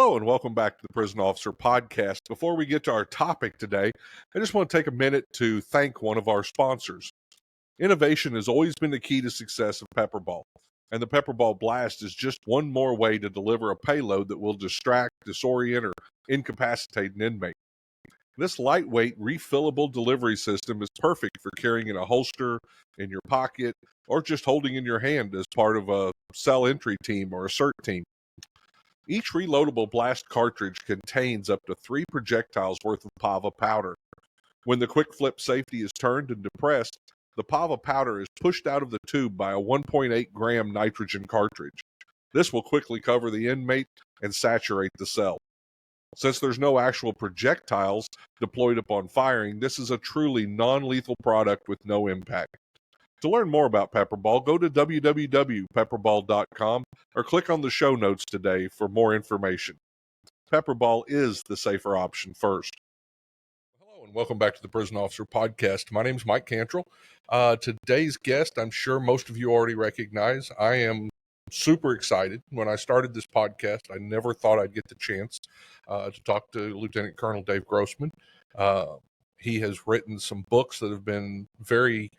Hello and welcome back to the Prison Officer Podcast. Before we get to our topic today, I just want to take a minute to thank one of our sponsors. Innovation has always been the key to success of Pepperball, and the Pepperball Blast is just one more way to deliver a payload that will distract, disorient, or incapacitate an inmate. This lightweight, refillable delivery system is perfect for carrying in a holster, in your pocket, or just holding in your hand as part of a cell entry team or a CERT team. Each reloadable blast cartridge contains up to 3 projectiles worth of PAVA powder. When the quick flip safety is turned and depressed, the PAVA powder is pushed out of the tube by a 1.8 gram nitrogen cartridge. This will quickly cover the inmate and saturate the cell. Since there's no actual projectiles deployed upon firing, this is a truly non-lethal product with no impact. To learn more about Pepperball, go to www.pepperball.com or click on the show notes today for more information. Pepperball is the safer option first. Hello and welcome back to the Prison Officer Podcast. My name is Mike Cantrell. Today's guest, I'm sure most of you already recognize. I am super excited. When I started this podcast, I never thought I'd get the chance to talk to Lieutenant Colonel Dave Grossman. He has written some books that have been very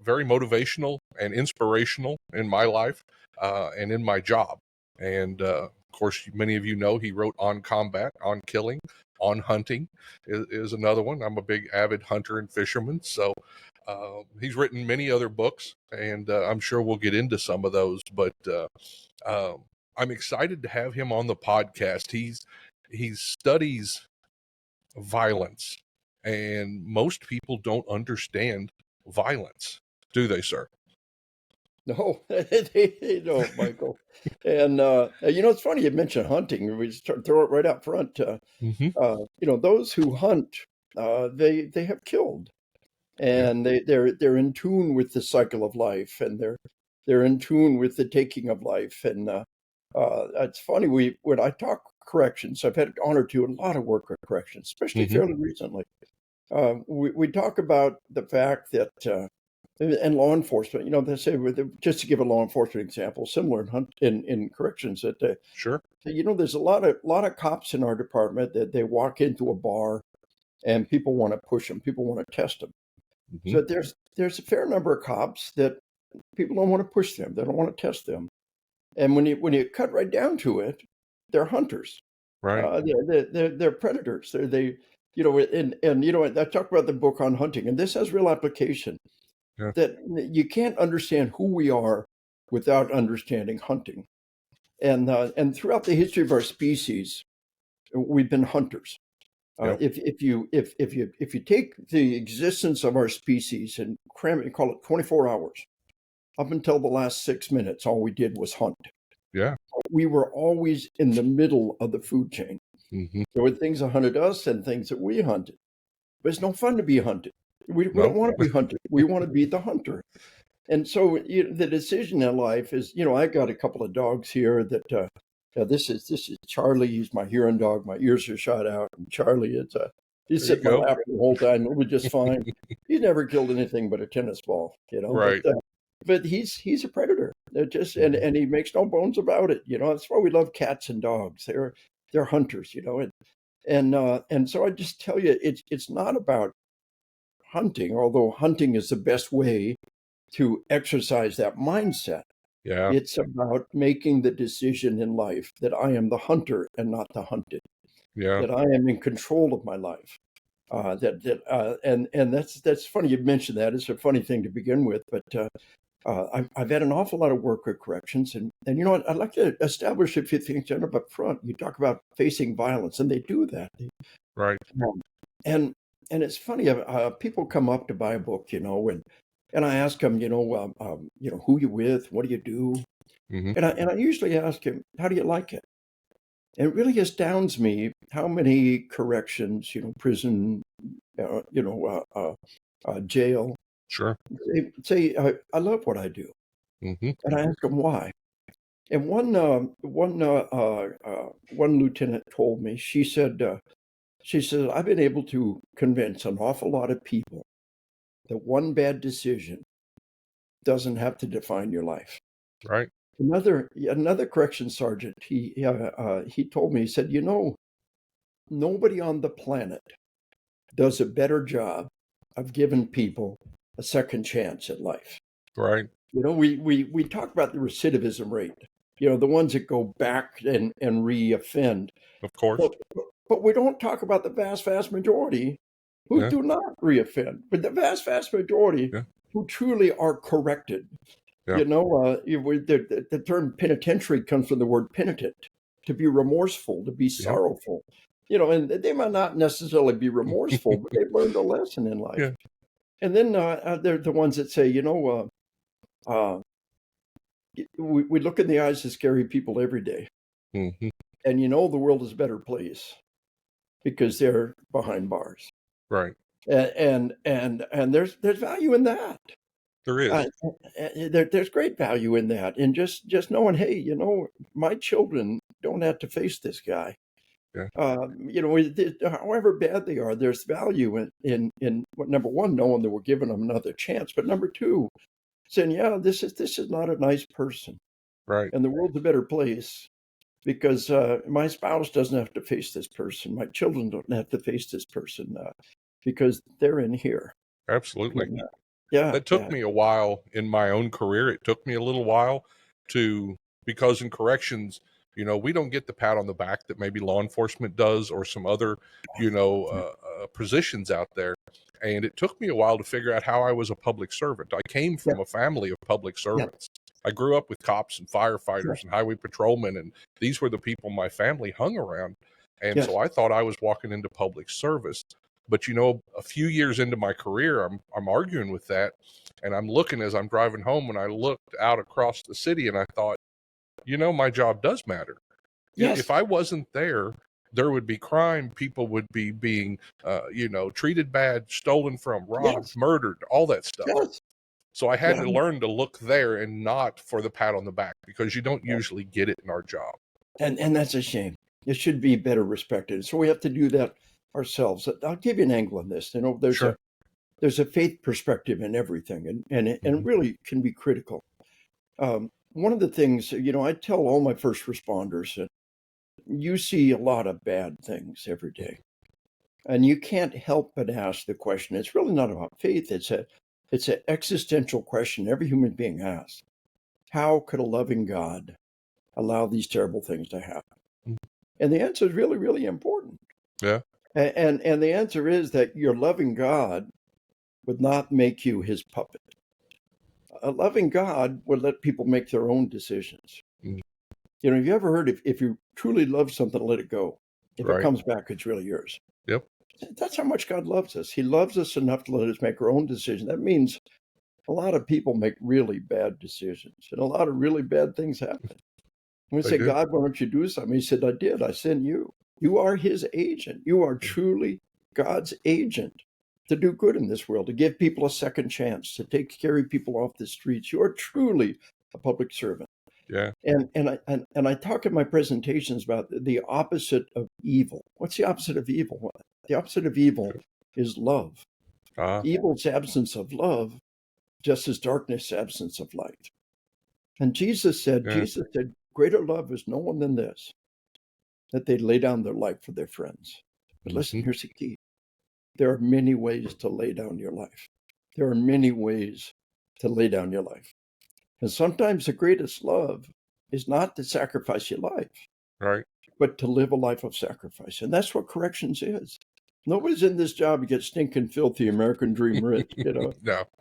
motivational and inspirational in my life and in my job. And of course, many of you know he wrote On Combat, On Killing, On Hunting is another one. I'm a big avid hunter and fisherman. So he's written many other books, and I'm sure we'll get into some of those. But I'm excited to have him on the podcast. He studies violence, and most people don't understand violence. Do they, sir? No, they don't, Michael. And it's funny you mentioned hunting. We just throw it right out front. Those who hunt, they have killed, and they're in tune with the cycle of life, and they're in tune with the taking of life. And it's funny, when I talk corrections, I've had the honor to do a lot of work with corrections, especially fairly recently. We talk about the fact that. And law enforcement, they say, just to give a law enforcement example, similar in corrections, that Sure. there's a lot of cops in our department that they walk into a bar and people want to push them, people want to test them. So there's a fair number of cops that people don't want to push them, they don't want to test them, and when you cut right down to it, they're hunters, Right. They're predators. I talk about the book on hunting, and this has real application. Yeah. That you can't understand who we are without understanding hunting, and throughout the history of our species, we've been hunters. Yep. If you take the existence of our species and cram it and call it 24 hours, up until the last 6 minutes, all we did was hunt. Yeah. We were always in the middle of the food chain. There were things that hunted us and things that we hunted, but it's no fun to be hunted. We don't want to be hunted. We want to be the hunter. And so the decision in life is, I got a couple of dogs here that this is Charlie. He's my hearing dog. My ears are shot out. And Charlie, he's sitting on my lap the whole time. It was just fine. He's never killed anything but a tennis ball, Right. But he's a predator. They're just and he makes no bones about it. That's why we love cats and dogs. They're hunters. And so I just tell you, it's not about hunting, although hunting is the best way to exercise that mindset. Yeah. It's about making the decision in life that I am the hunter and not the hunted. Yeah. That I am in control of my life. And that's funny you mentioned that. It's a funny thing to begin with, but I've had an awful lot of work with corrections, and I'd like to establish a few things up front. You talk about facing violence, and they do that. Right. And it's funny, people come up to buy a book, and I ask them, who you with, what do you do? And I usually ask him, how do you like it? And it really astounds me how many corrections, prison, jail. Sure. They say, I love what I do. And I ask them why. And one lieutenant told me, she said, I've been able to convince an awful lot of people that one bad decision doesn't have to define your life. Right. Another correction sergeant, he told me, he said, nobody on the planet does a better job of giving people a second chance at life. Right. We talk about the recidivism rate, the ones that go back and re-offend. Of course. But we don't talk about the vast majority who Yeah. do not re-offend, but the vast majority Yeah. who truly are corrected. Yeah. The term penitentiary comes from the word penitent, to be remorseful, to be Yeah. sorrowful. And they might not necessarily be remorseful, but they've learned a lesson in life. Yeah. And then they're the ones that say, we look in the eyes of scary people every day, Mhm. and the world is a better place because they're behind bars. Right. And there's value in that. There is. There's great value in that, and just knowing, hey, my children don't have to face this guy. Yeah. However bad they are, there's value in what, number one, knowing that we're giving them another chance, but number two, saying, yeah, this is not a nice person, Right. and the world's a better place because my spouse doesn't have to face this person, my children don't have to face this person because they're in here. Absolutely. And, yeah, That took me a while in my own career. It took me a little while because in corrections, we don't get the pat on the back that maybe law enforcement does or some other, positions out there. And it took me a while to figure out how I was a public servant. I came from a family of public servants. I grew up with cops and firefighters and highway patrolmen, and these were the people my family hung around. And so I thought I was walking into public service. But a few years into my career, I'm arguing with that, and I'm looking as I'm driving home, and I looked out across the city, and I thought, my job does matter. If I wasn't there, there would be crime. People would be being, treated bad, stolen from, robbed, murdered, all that stuff. So I had to learn to look there and not for the pat on the back, because you don't usually get it in our job. And that's a shame. It should be better respected. So we have to do that ourselves. I'll give you an angle on this. There's a faith perspective in everything, and it really can be critical. One of the things, I tell all my first responders that you see a lot of bad things every day, and you can't help but ask the question. It's really not about faith. It's an existential question every human being asks. How could a loving God allow these terrible things to happen? And the answer is really, really important. Yeah. And the answer is that your loving God would not make you his puppet. A loving God would let people make their own decisions. Have you ever heard if you truly love something, let it go. If it comes back, it's really yours. Yep. That's how much God loves us. He loves us enough to let us make our own decision. That means a lot of people make really bad decisions, and a lot of really bad things happen. When we say, God, why don't you do something? He said, I did. I sent you. You are his agent. You are truly God's agent to do good in this world, to give people a second chance, to carry people off the streets. You are truly a public servant. Yeah. And I talk in my presentations about the opposite of evil. What's the opposite of evil? The opposite of evil is love. Evil's absence of love, just as darkness absence of light. And Jesus said, greater love is no one than this, that they lay down their life for their friends. But listen, here's the key. There are many ways to lay down your life. There are many ways to lay down your life. And sometimes the greatest love is not to sacrifice your life, but to live a life of sacrifice. And that's what corrections is. Nobody's in this job to get stinking filthy American dream rich, No.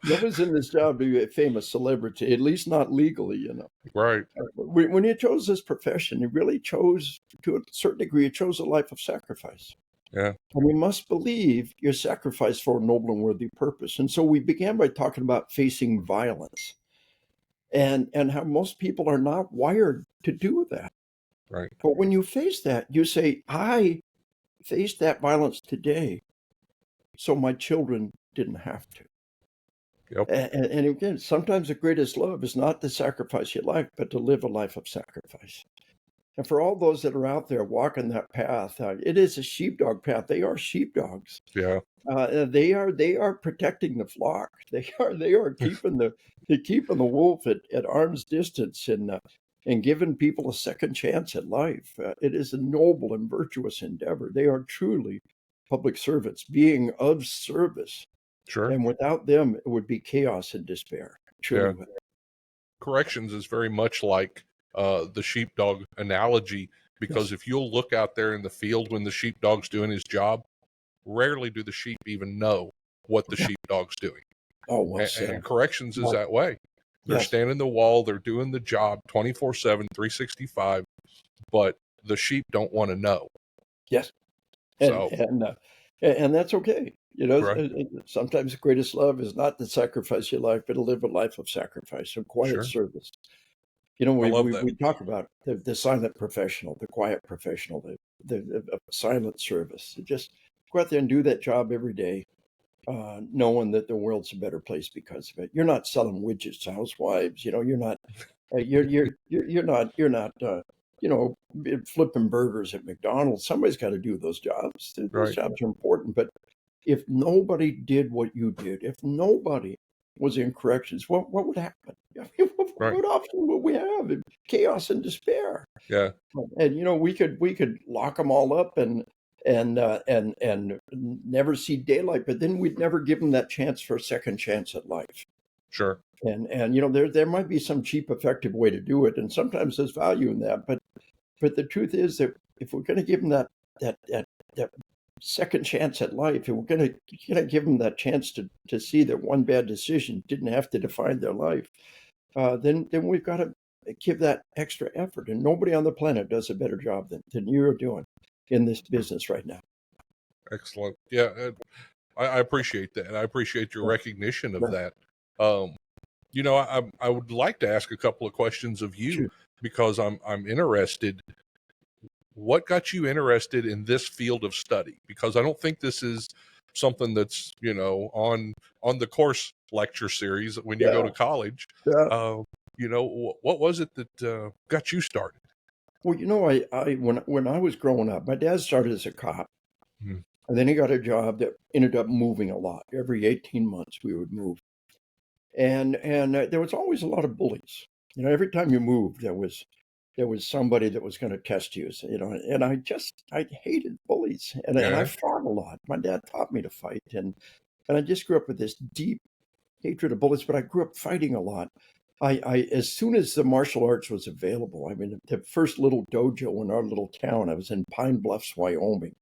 Nobody's in this job to be a famous celebrity, at least not legally, Right. When you chose this profession, you really chose, to a certain degree, you chose a life of sacrifice. Yeah. And we must believe your sacrifice for a noble and worthy purpose. And so we began by talking about facing violence and how most people are not wired to do that. Right. But when you face that, you say, I faced that violence today, so my children didn't have to. Yep. And again, sometimes the greatest love is not to sacrifice your life, but to live a life of sacrifice. And for all those that are out there walking that path, it is a sheepdog path. They are sheepdogs. Yeah. They are protecting the flock. They are keeping the wolf at arm's distance. And and giving people a second chance at life. It is a noble and virtuous endeavor. They are truly public servants, being of service. Sure. And without them, it would be chaos and despair. Truly. Yeah. Corrections is very much like the sheepdog analogy, because if you'll look out there in the field when the sheepdog's doing his job, rarely do the sheep even know what the sheepdog's doing. Oh, well And said. corrections is that way. They're standing the wall, they're doing the job 24/7, 365, but the sheep don't want to know. Yes. So, And that's okay. You know, right. sometimes the greatest love is not to sacrifice your life, but to live a life of sacrifice and quiet service. You know, I love that. we talk about the silent professional, the quiet professional, the silent service. Just go out there and do that job every day, knowing that the world's a better place because of it. You're not selling widgets to housewives. You know, you're not you know, flipping burgers at McDonald's. Somebody's got to do those jobs. Those Right. jobs are important. But if nobody did what you did, if nobody was in corrections, what would happen? I mean, what option would we have? Chaos and despair. Yeah. And you know, we could lock them all up and never see daylight, but then we'd never give them that chance for a second chance at life. Sure. And you know, there might be some cheap, effective way to do it, and sometimes there's value in that. But the truth is that if we're going to give them that second chance at life, and we're going to give them that chance to see that one bad decision didn't have to define their life, then we've got to give that extra effort. And nobody on the planet does a better job than you're doing in this business right now. Excellent. Yeah, I appreciate that. I appreciate your recognition of that. You know, I would like to ask a couple of questions of you because I'm interested. What got you interested in this field of study? Because I don't think this is something that's, you know, on the course lecture series when you go to college. You know, what was it that got you started? Well, you know, when I was growing up, my dad started as a cop, Hmm. and then he got a job that ended up moving a lot. Every 18 months, we would move, and there was always a lot of bullies. You know, every time you moved, there was somebody that was going to test you. So, you know, and I hated bullies, and I fought a lot. My dad taught me to fight, and I just grew up with this deep hatred of bullies. But I grew up fighting a lot. I as soon as the martial arts was available, I mean, the first little dojo in our little town, I was in Pine Bluffs, Wyoming,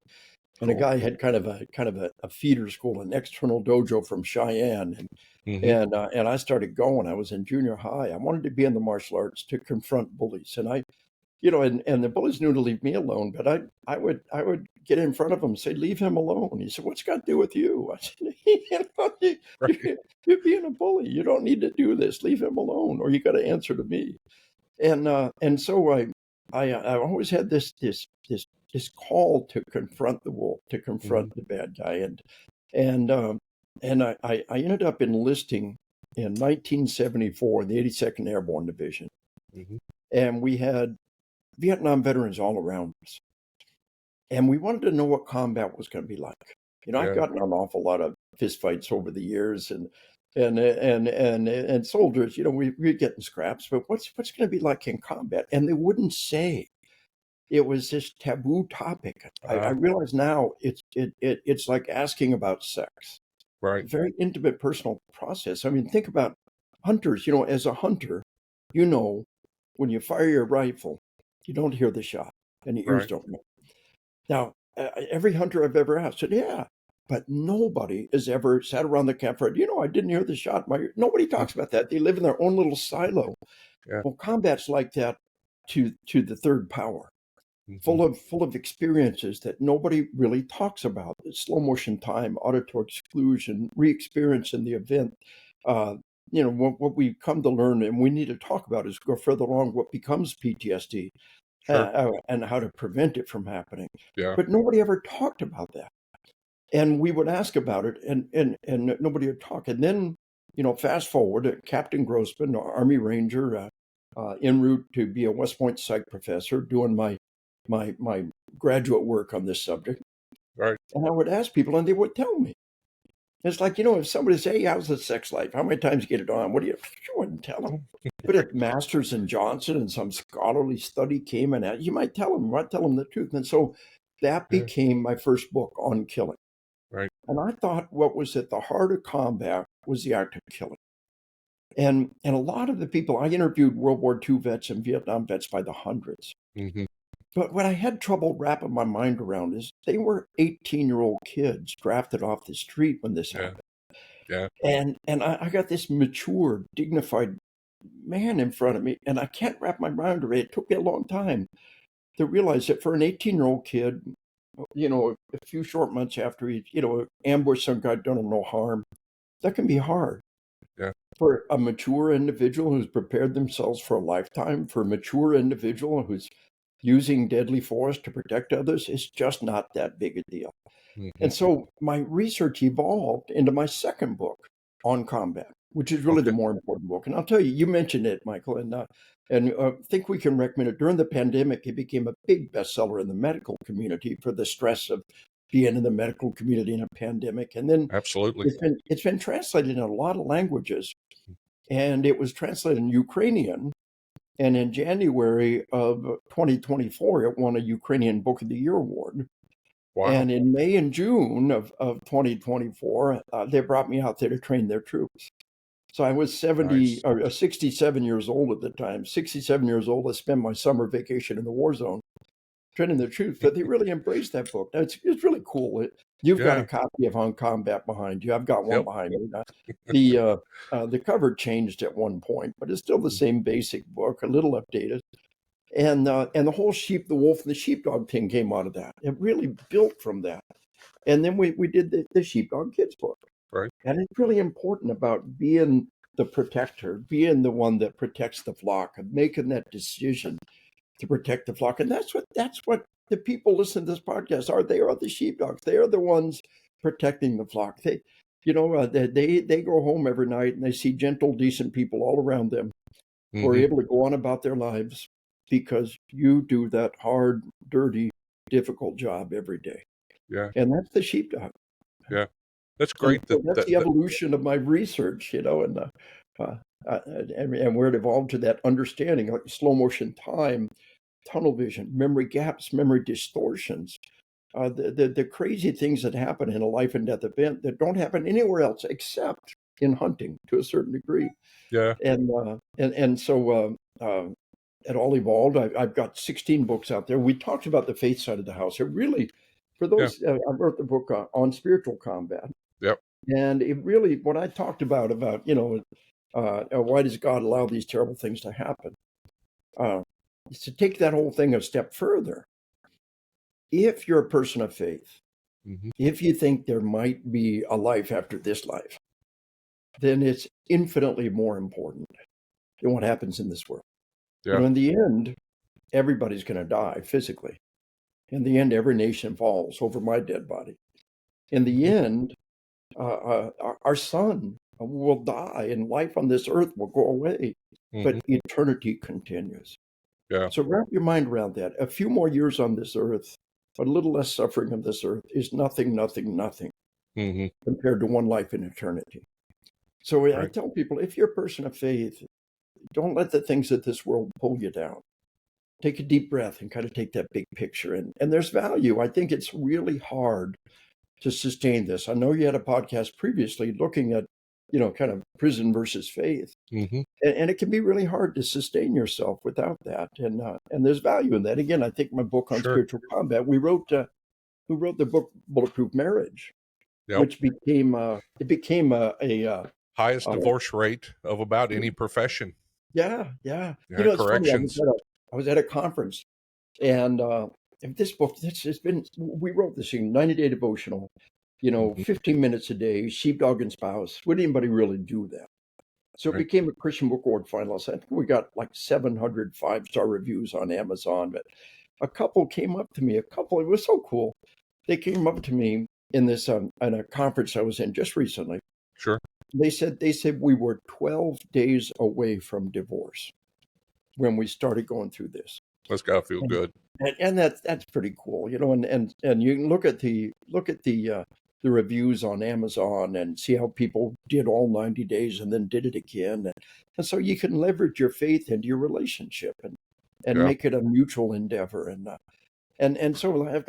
and a guy had kind of a feeder school, an external dojo from Cheyenne, and I started going. I was in junior high. I wanted to be in the martial arts to confront bullies, and you know, and the bullies knew to leave me alone, but I would get in front of him and say, "Leave him alone." He said, "What's it got to do with you?" I said, "You know, you're being a bully. You don't need to do this. Leave him alone, or you got to answer to me." And so I always had this call to confront the wolf, to confront the bad guy, and I ended up enlisting in 1974 in the 82nd Airborne Division, and we had Vietnam veterans all around us, and we wanted to know what combat was going to be like. You know, I've gotten an awful lot of fistfights over the years, and soldiers, you know, we're getting scraps, but what's going to be like in combat? And they wouldn't say. It was this taboo topic. I realize now it's like asking about sex. Right. It's a very intimate, personal process. I mean, think about hunters. You know, as a hunter, you know, when you fire your rifle, you don't hear the shot, and the ears don't know. Now, every hunter I've ever asked said, "Yeah," but nobody has ever sat around the campfire. You know, I didn't hear the shot. Nobody talks about that. They live in their own little silo. Well, combat's like that to the third power, full of experiences that nobody really talks about. Slow motion time, auditory exclusion, re-experience in the event. You know, what we come to learn and we need to talk about is go further along what becomes PTSD. And how to prevent it from happening. But nobody ever talked about that. And we would ask about it, and nobody would talk. And then, you know, fast forward, Captain Grossman, Army Ranger, en route to be a West Point psych professor, doing my graduate work on this subject. And I would ask people, and they would tell me. It's like, if somebody say, hey, how's the sex life? How many times you get it on? What do you wouldn't tell them. But if Masters and Johnson and some scholarly study came and you might tell them, the truth. And so that Yeah. became my first book on killing. Right. And I thought what was at the heart of combat was the act of killing. And a lot of the people, I interviewed World War II vets and Vietnam vets by the hundreds. Mm-hmm. But what I had trouble wrapping my mind around is they were 18-year-old kids drafted off the street when this happened. Yeah. And I got this mature, dignified man in front of me, and I can't wrap my mind around it. It took me a long time to realize that for an 18-year-old kid, a few short months after he, ambushed some guy, done him no harm, that can be hard. Yeah. For a mature individual who's prepared themselves for a lifetime, for a mature individual who's using deadly force to protect others, it's just not that big a deal. Mm-hmm. And so my research evolved into my second book on combat, which is really the more important book. And I'll tell you, you mentioned it, Michael, and I think we can recommend it. During the pandemic, it became a big bestseller in the medical community for the stress of being in the medical community in a pandemic. And then absolutely, it's been translated in a lot of languages, and it was translated in Ukrainian. And in January of 2024, it won a Ukrainian Book of the Year award. Wow. And in May and June of 2024, they brought me out there to train their troops. So I was 67 years old at the time. 67 years old, I spent my summer vacation in the war zone training the troops. But they really embraced that book. Now, it's really cool. You've got a copy of On Combat behind you. I've got one behind me. The cover changed at one point, but it's still the same basic book, a little updated. And the whole sheep, the wolf, and the sheepdog thing came out of that. It really built from that. And then we did the Sheepdog Kids book. Right. And it's really important about being the protector, being the one that protects the flock, and making that decision to protect the flock. And that's what the people listening to this podcast are. They are the sheepdogs. They are the ones protecting the flock. They go home every night and they see gentle, decent people all around them who are able to go on about their lives because you do that hard, dirty, difficult job every day. Yeah. And that's the sheepdog. Yeah. That's great. That's the evolution of my research, and where it evolved to that understanding, like slow motion time, tunnel vision, memory gaps, memory distortions, the crazy things that happen in a life and death event that don't happen anywhere else except in hunting to a certain degree. Yeah. And so it all evolved. I've got 16 books out there. We talked about the faith side of the house. It really, for those, I wrote the book on spiritual combat. Yep. And it really, what I talked about, why does God allow these terrible things to happen? Is to take that whole thing a step further. If you're a person of faith, if you think there might be a life after this life, then it's infinitely more important than what happens in this world. Yeah. In the end, everybody's going to die physically. In the end, every nation falls over my dead body. In the end, our son will die and life on this earth will go away, but eternity continues. Yeah. So wrap your mind around that. A few more years on this earth, a little less suffering on this earth is nothing compared to one life in eternity. So I tell people, if you're a person of faith, don't let the things of this world pull you down. Take a deep breath and kind of take that big picture. And there's value. I think it's really hard to sustain this. I know you had a podcast previously looking at, kind of prison versus faith. And it can be really hard to sustain yourself without that. And there's value in that. Again, I think my book on spiritual combat, we wrote the book Bulletproof Marriage, which became a highest divorce rate of about any profession. Yeah. It's corrections. Funny. I was at a conference, and this book, we wrote this thing, 90-day devotional, 15 minutes a day, sheepdog and spouse. Would anybody really do that? So it became a Christian Book Award finalist. I think we got like 700 5-star reviews on Amazon, but a couple came up to me, it was so cool. They came up to me in this, in a conference I was in just recently. Sure. They said we were 12 days away from divorce when we started going through this. That's gotta feel good. And that's pretty cool, and you can look at the the reviews on Amazon and see how people did all 90 days and then did it again. And so you can leverage your faith into your relationship and Yeah. make it a mutual endeavor. And so we've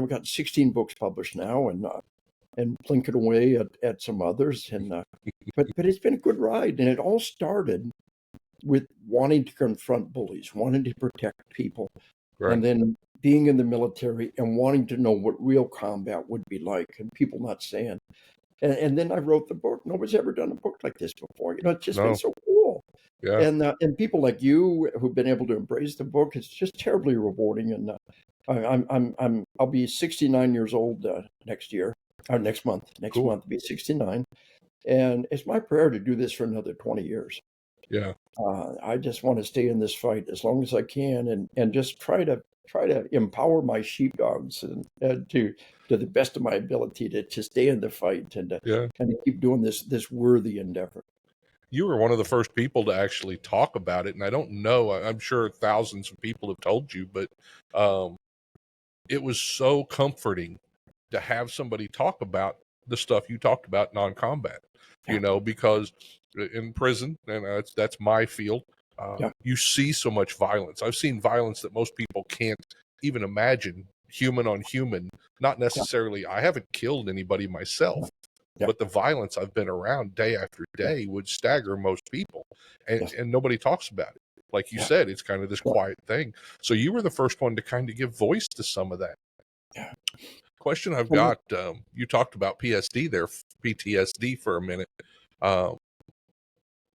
got 16 books published now and blinking away at some others. But it's been a good ride. And it all started with wanting to confront bullies, wanting to protect people, Right. and then being in the military and wanting to know what real combat would be like, and people not saying. And then I wrote the book. Nobody's ever done a book like this before. It's just been No. so cool. Yeah. And people like you who've been able to embrace the book, it's just terribly rewarding. And I'll be 69 years old next year, or next month. Next Cool. month I'll be 69, and it's my prayer to do this for another 20 years. Yeah. I just want to stay in this fight as long as I can, and just try to empower my sheepdogs and to the best of my ability to stay in the fight and to keep doing this worthy endeavor. You were one of the first people to actually talk about it, and I don't know, I'm sure thousands of people have told you, but it was so comforting to have somebody talk about the stuff you talked about non-combat, because in prison, and that's my field, you see so much violence. I've seen violence that most people can't even imagine, human on human, not necessarily, I haven't killed anybody myself, but the violence I've been around day after day would stagger most people, and nobody talks about it. Like you said, it's kind of this quiet thing. So you were the first one to kind of give voice to some of that. Yeah. Question I've got, you talked about PTSD for a minute.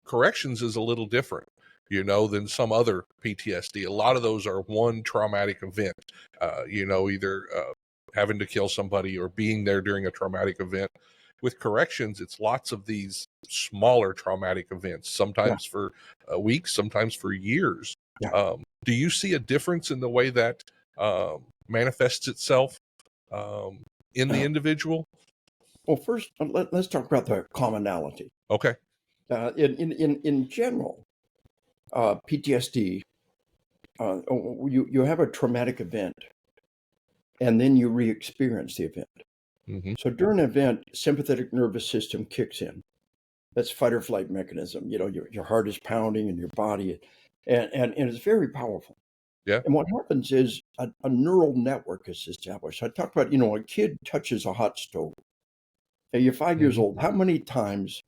Corrections is a little different, than some other PTSD. A lot of those are one traumatic event, either having to kill somebody or being there during a traumatic event. With corrections, it's lots of these smaller traumatic events, sometimes for weeks, sometimes for years. Do you see a difference in the way that manifests itself in the individual? Well, first, let's talk about the commonality. Okay. In general, PTSD, you have a traumatic event, and then you re-experience the event. Mm-hmm. So during an event, sympathetic nervous system kicks in. That's fight or flight mechanism. Your heart is pounding in your body, and it's very powerful. Yeah. And what happens is a neural network is established. I talked about, a kid touches a hot stove. Now, you're 5 years old. How many times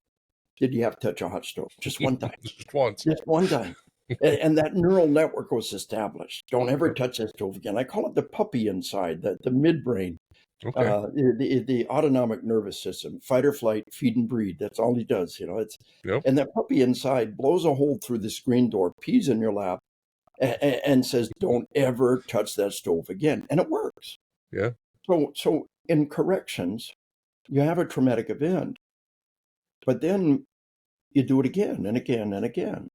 did you have to touch a hot stove? Just one time. Just once. Just one time. And that neural network was established. Don't ever touch that stove again. I call it the puppy inside, the midbrain, the autonomic nervous system, fight or flight, feed and breed. That's all he does. And that puppy inside blows a hole through the screen door, pees in your lap, and says, "Don't ever touch that stove again." And it works. Yeah. So in corrections, you have a traumatic event, but then you do it again and again and again.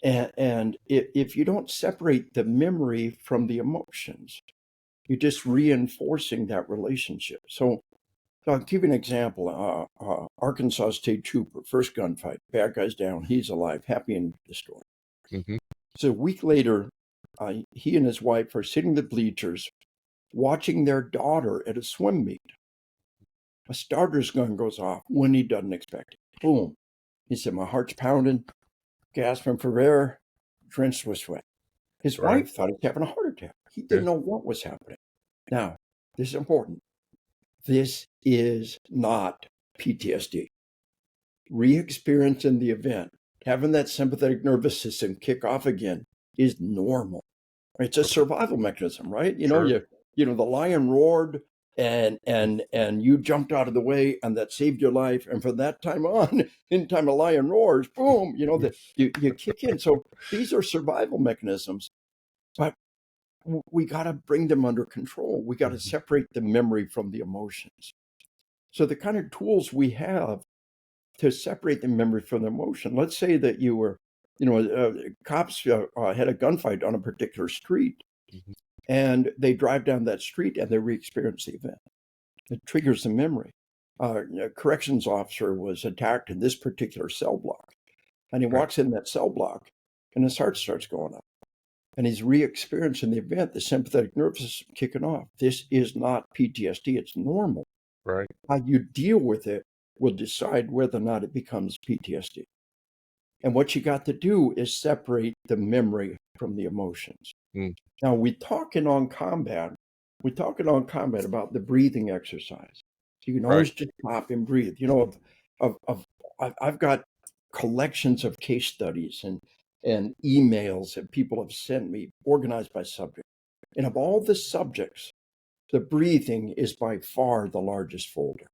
And if you don't separate the memory from the emotions, you're just reinforcing that relationship. So I'll give you an example. Arkansas State Trooper, first gunfight, bad guy's down, he's alive, happy end of the story. Mm-hmm. So a week later, he and his wife are sitting in the bleachers watching their daughter at a swim meet. A starter's gun goes off when he doesn't expect it. Boom. He said, "My heart's pounding, gasping for air, drenched with sweat." His wife thought he was having a heart attack. He didn't know what was happening. Now, this is important. This is not PTSD. Re-experiencing the event, having that sympathetic nervous system kick off again is normal. It's a survival mechanism, right? The lion roared and you jumped out of the way, and that saved your life. And from that time on, anytime a lion roars, boom, you kick in. So these are survival mechanisms, but we got to bring them under control. We got to separate the memory from the emotions. So the kind of tools we have to separate the memory from the emotion. Let's say that you were, cops had a gunfight on a particular street, and they drive down that street and they re-experience the event. It triggers the memory. A corrections officer was attacked in this particular cell block, and he walks in that cell block, and his heart starts going up. and he's re-experiencing the event, the sympathetic nervous system kicking off. This is not PTSD. It's normal. Right. How you deal with it will decide whether or not it becomes PTSD. And what you got to do is separate the memory from the emotions. Now, we're talking on combat about the breathing exercise. So you can always just stop and breathe. I've got collections of case studies and emails that people have sent me, organized by subject. And of all the subjects, the breathing is by far the largest folder.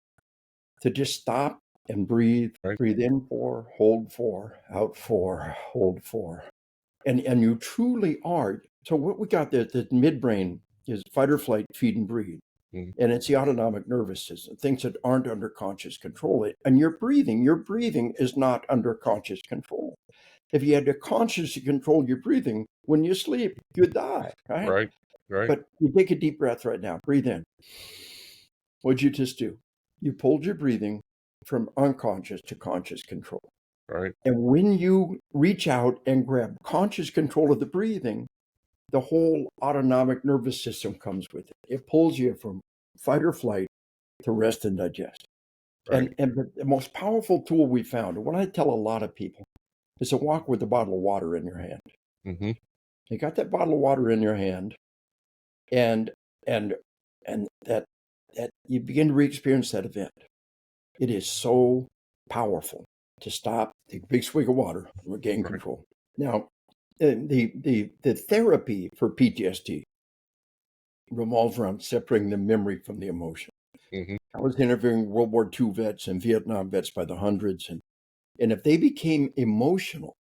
To just stop and breathe, breathe in 4, hold 4, out 4, hold 4. And you truly are. So what we got there, the midbrain is fight or flight, feed and breathe. And it's the autonomic nervous system, things that aren't under conscious control. And your breathing is not under conscious control. If you had to consciously control your breathing, when you sleep, you die, right? Right. But you take a deep breath right now. Breathe in. What'd you just do? You pulled your breathing from unconscious to conscious control. Right. And when you reach out and grab conscious control of the breathing, the whole autonomic nervous system comes with it. It pulls you from fight or flight to rest and digest. Right. And the most powerful tool we found, and what I tell a lot of people, is to walk with a bottle of water in your hand. You got that bottle of water in your hand, and that you begin to re-experience that event. It is so powerful to stop, take a big swig of water, regain control. Now, the therapy for PTSD revolves around separating the memory from the emotion. I was interviewing World War II vets and Vietnam vets by the hundreds, and if they became emotional,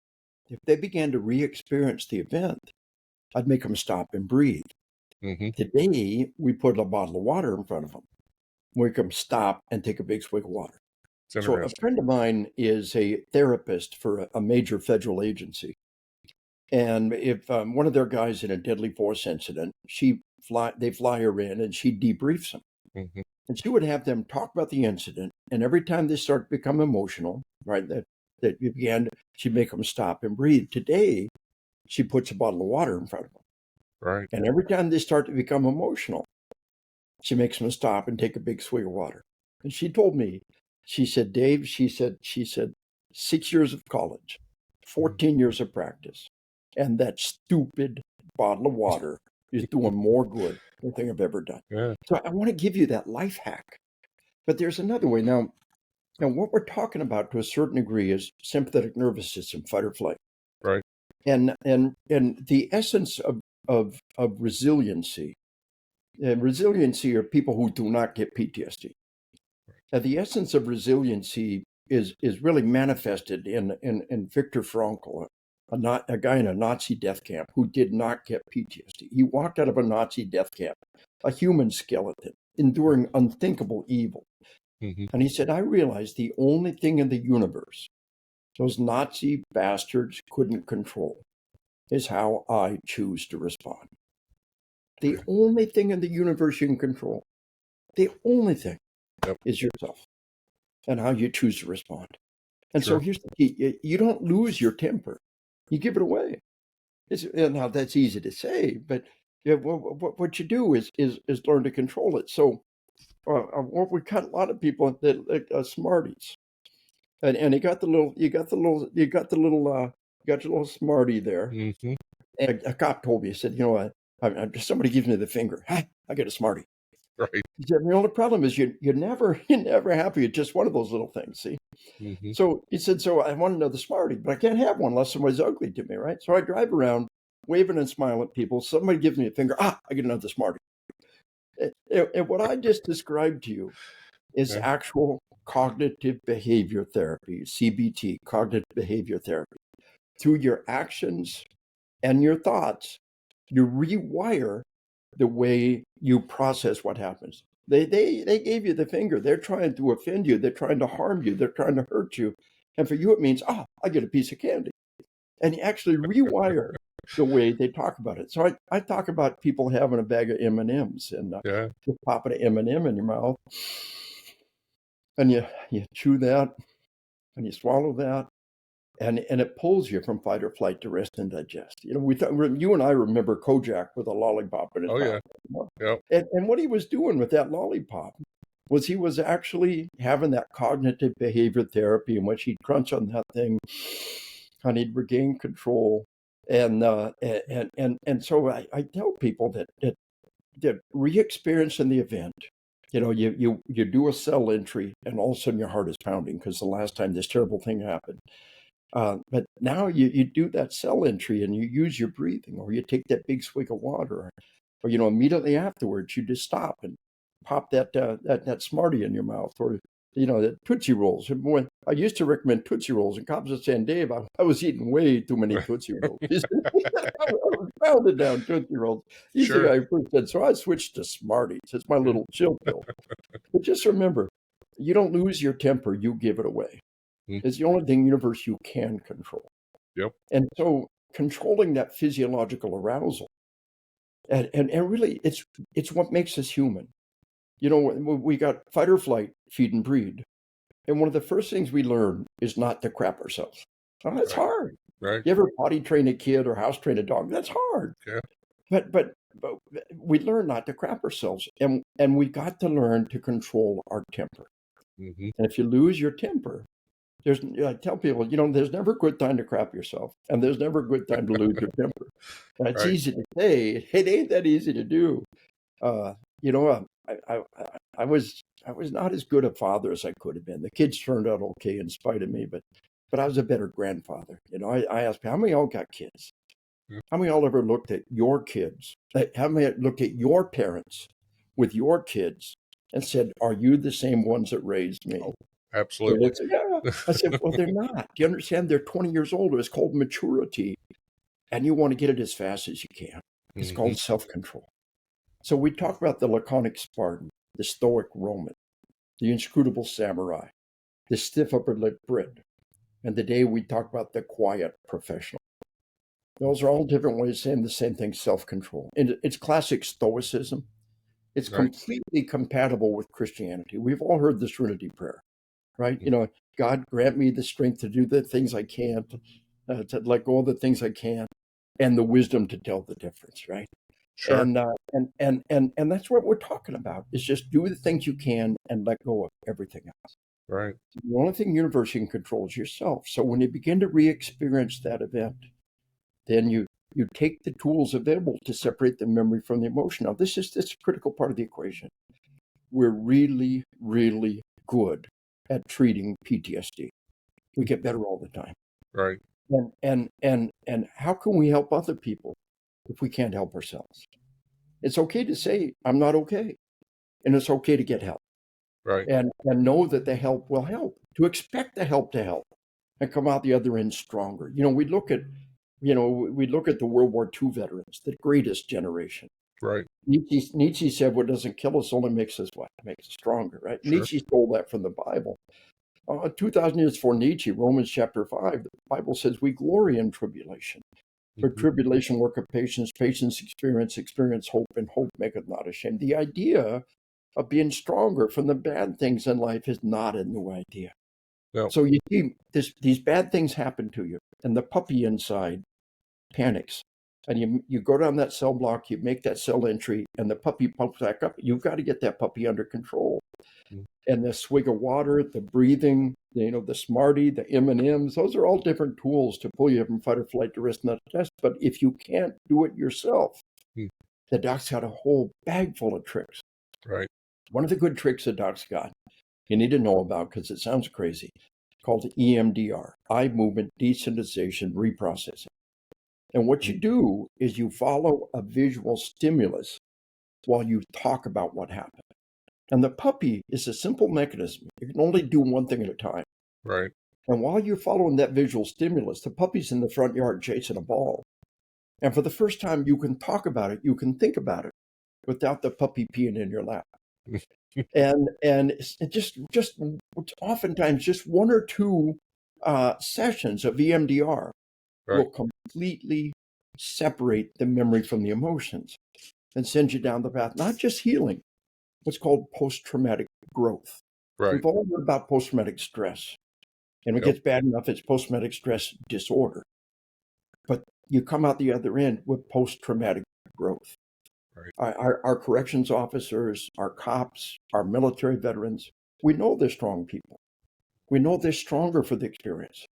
if they began to re-experience the event, I'd make them stop and breathe. Today, we put a bottle of water in front of them. Make them stop and take a big swig of water. So a friend of mine is a therapist for a major federal agency. And if one of their guys in a deadly force incident, they fly her in and she debriefs them. And she would have them talk about the incident. And every time they start to become emotional, right, she'd make them stop and breathe. Today, she puts a bottle of water in front of them. Right. And every time they start to become emotional, she makes them stop and take a big swig of water. And she told me, she said, Dave, she said, 6 years of college, 14 years of practice, and that stupid bottle of water is doing more good than anything I've ever done. So I want to give you that life hack. But there's another way. Now what we're talking about to a certain degree is sympathetic nervous system, fight or flight. Right. And the essence of resiliency. Resiliency are people who do not get PTSD. The essence of resiliency is really manifested in Viktor Frankl, a guy in a Nazi death camp who did not get PTSD. He walked out of a Nazi death camp, a human skeleton, enduring unthinkable evil. And he said, I realized the only thing in the universe those Nazi bastards couldn't control is how I choose to respond. The only thing in the universe you can control, the only thing is yourself and how you choose to respond. And so here's the key. You don't lose your temper. You give it away. Now, that's easy to say, but what you do is learn to control it. So we got a lot of people that smarties. And you got your little smarty there. And a cop told me, he said, somebody gives me the finger. I get a smarty. Right. He said, the only problem is you're never happy at just one of those little things, see? So he said, so I want another smarty, but I can't have one unless somebody's ugly to me, right? So I drive around waving and smiling at people. Somebody gives me a finger. I get another smarty. And what I just described to you is actual cognitive behavior therapy, CBT, cognitive behavior therapy. Through your actions and your thoughts, you rewire the way you process what happens. They gave you the finger. They're trying to offend you. They're trying to harm you. They're trying to hurt you. And for you, it means, I get a piece of candy. And you actually rewire the way they talk about it. So I talk about people having a bag of M&Ms and just popping an M&M in your mouth. And you chew that and you swallow that and it pulls you from fight or flight to rest and digest. You know, you and I remember Kojak with a lollipop in his Oh, mouth. yeah. You know? Yep. And what he was doing with that lollipop was he was actually having that cognitive behavior therapy in which he'd crunch on that thing and he'd regain control. And so I tell people that re-experiencing the event, you know, you do a cell entry and all of a sudden your heart is pounding because the last time this terrible thing happened. But now you do that cell entry and you use your breathing, or you take that big swig of water, or you know, immediately afterwards you just stop and pop that Smartie in your mouth, or you know, the Tootsie Rolls. And when I used to recommend Tootsie Rolls, and cops would say, Dave, I was eating way too many Tootsie Rolls. I was pounding down Tootsie Rolls. He's the Sure. guy who first said, so I switched to Smarties. It's my little chill pill. But just remember, you don't lose your temper, you give it away. Mm. It's the only thing in the universe you can control. Yep. And so controlling that physiological arousal, and really it's what makes us human. You know, we got fight or flight, feed and breed. And one of the first things we learn is not to crap ourselves. Oh, that's Right. hard. Right. You ever potty train a kid or house train a dog? That's hard. Yeah. But we learn not to crap ourselves. And we got to learn to control our temper. Mm-hmm. And if you lose your temper, I tell people, you know, there's never a good time to crap yourself, and there's never a good time to lose your temper. And it's Right. easy to say, it ain't that easy to do. You know, I was not as good a father as I could have been. The kids turned out okay in spite of me, but I was a better grandfather. You know, I asked people, how many of y'all got kids? Yeah. How many of y'all ever looked at your kids? How many looked at your parents with your kids and said, are you the same ones that raised me? Oh, absolutely. Said, yeah. I said, well, they're not. Do you understand? They're 20 years older. It's called maturity. And you want to get it as fast as you can. It's called self-control. So we talk about the laconic Spartan, the stoic Roman, the inscrutable samurai, the stiff upper lip Brit, and today we talk about the quiet professional. Those are all different ways of saying the same thing, self-control. And it's classic stoicism. It's Right. completely compatible with Christianity. We've all heard the Trinity prayer, right? You know, God grant me the strength to do the things I can't, to let go of the things I can't, and the wisdom to tell the difference, right? Sure. And that's what we're talking about, is just do the things you can and let go of everything else. Right. The only thing universe you can control is yourself. So when you begin to re-experience that event, then you take the tools available to separate the memory from the emotion. Now, this is a critical part of the equation. We're really, really good at treating PTSD. We get better all the time. Right. And how can we help other people if we can't help ourselves? It's okay to say, I'm not okay. And it's okay to get help. Right. And know that the help will help, to expect the help to help and come out the other end stronger. You know, we look at the World War II veterans, the greatest generation. Right. Nietzsche said, what doesn't kill us only makes us what? Makes us stronger, right? Sure. Nietzsche stole that from the Bible. 2,000 years before Nietzsche, Romans chapter 5, the Bible says we glory in tribulation. For tribulation, work of patience, patience, experience, hope, and hope maketh not ashamed. The idea of being stronger from the bad things in life is not a new idea. No. So you see, these bad things happen to you, and the puppy inside panics. And you go down that cell block, you make that cell entry, and the puppy pumps back up. You've got to get that puppy under control. And the swig of water, the breathing, the Smartie, the M&Ms, those are all different tools to pull you from fight or flight to rest and digest. But if you can't do it yourself, the doc's got a whole bag full of tricks. Right. One of the good tricks the doc's got, you need to know about because it sounds crazy, called EMDR, eye movement desensitization reprocessing. And what you do is you follow a visual stimulus while you talk about what happened. And the puppy is a simple mechanism. You can only do one thing at a time. Right. And while you're following that visual stimulus, the puppy's in the front yard chasing a ball. And for the first time, you can talk about it, you can think about it without the puppy peeing in your lap. and it just oftentimes just one or two sessions of EMDR will completely separate the memory from the emotions and send you down the path, not just healing, what's called post-traumatic growth. Right. We've all heard about post-traumatic stress. And it Yep. gets bad enough, it's post-traumatic stress disorder. But you come out the other end with post-traumatic growth. Right. Our corrections officers, our cops, our military veterans, we know they're strong people. We know they're stronger for the experience.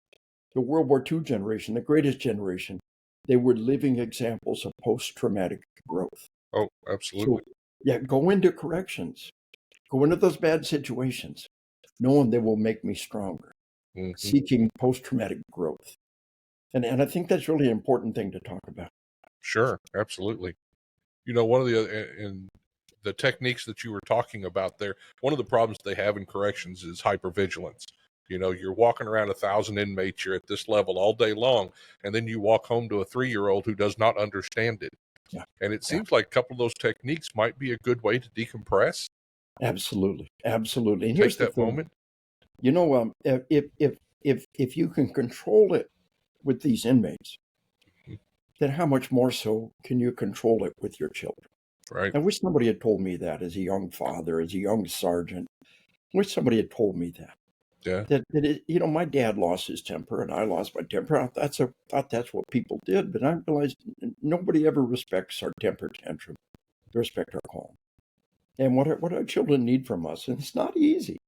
The World War II generation, the greatest generation, they were living examples of post-traumatic growth. Oh, So, absolutely. yeah, go into corrections, go into those bad situations, knowing they will make me stronger, Hmm. seeking post-traumatic growth. And I think that's really an important thing to talk about. Sure, absolutely. One of in the techniques that you were talking about there, one of the problems they have in corrections is hypervigilance. You're walking around 1,000 inmates, you're at this level all day long, and then you walk home to a 3-year-old who does not understand it. Yeah, And it yeah, seems like a couple of those techniques might be a good way to decompress, absolutely, absolutely. And take here's the that thing, moment. if you can control it with these inmates, Mhm. then how much more so can you control it with your children? Right. I wish somebody had told me that as a young father, as a young sergeant. I wish somebody had told me that. Yeah. My dad lost his temper and I lost my temper. Thought that's what people did, but I realized nobody ever respects our temper tantrum. They respect our calm and what our children need from us, and it's not easy.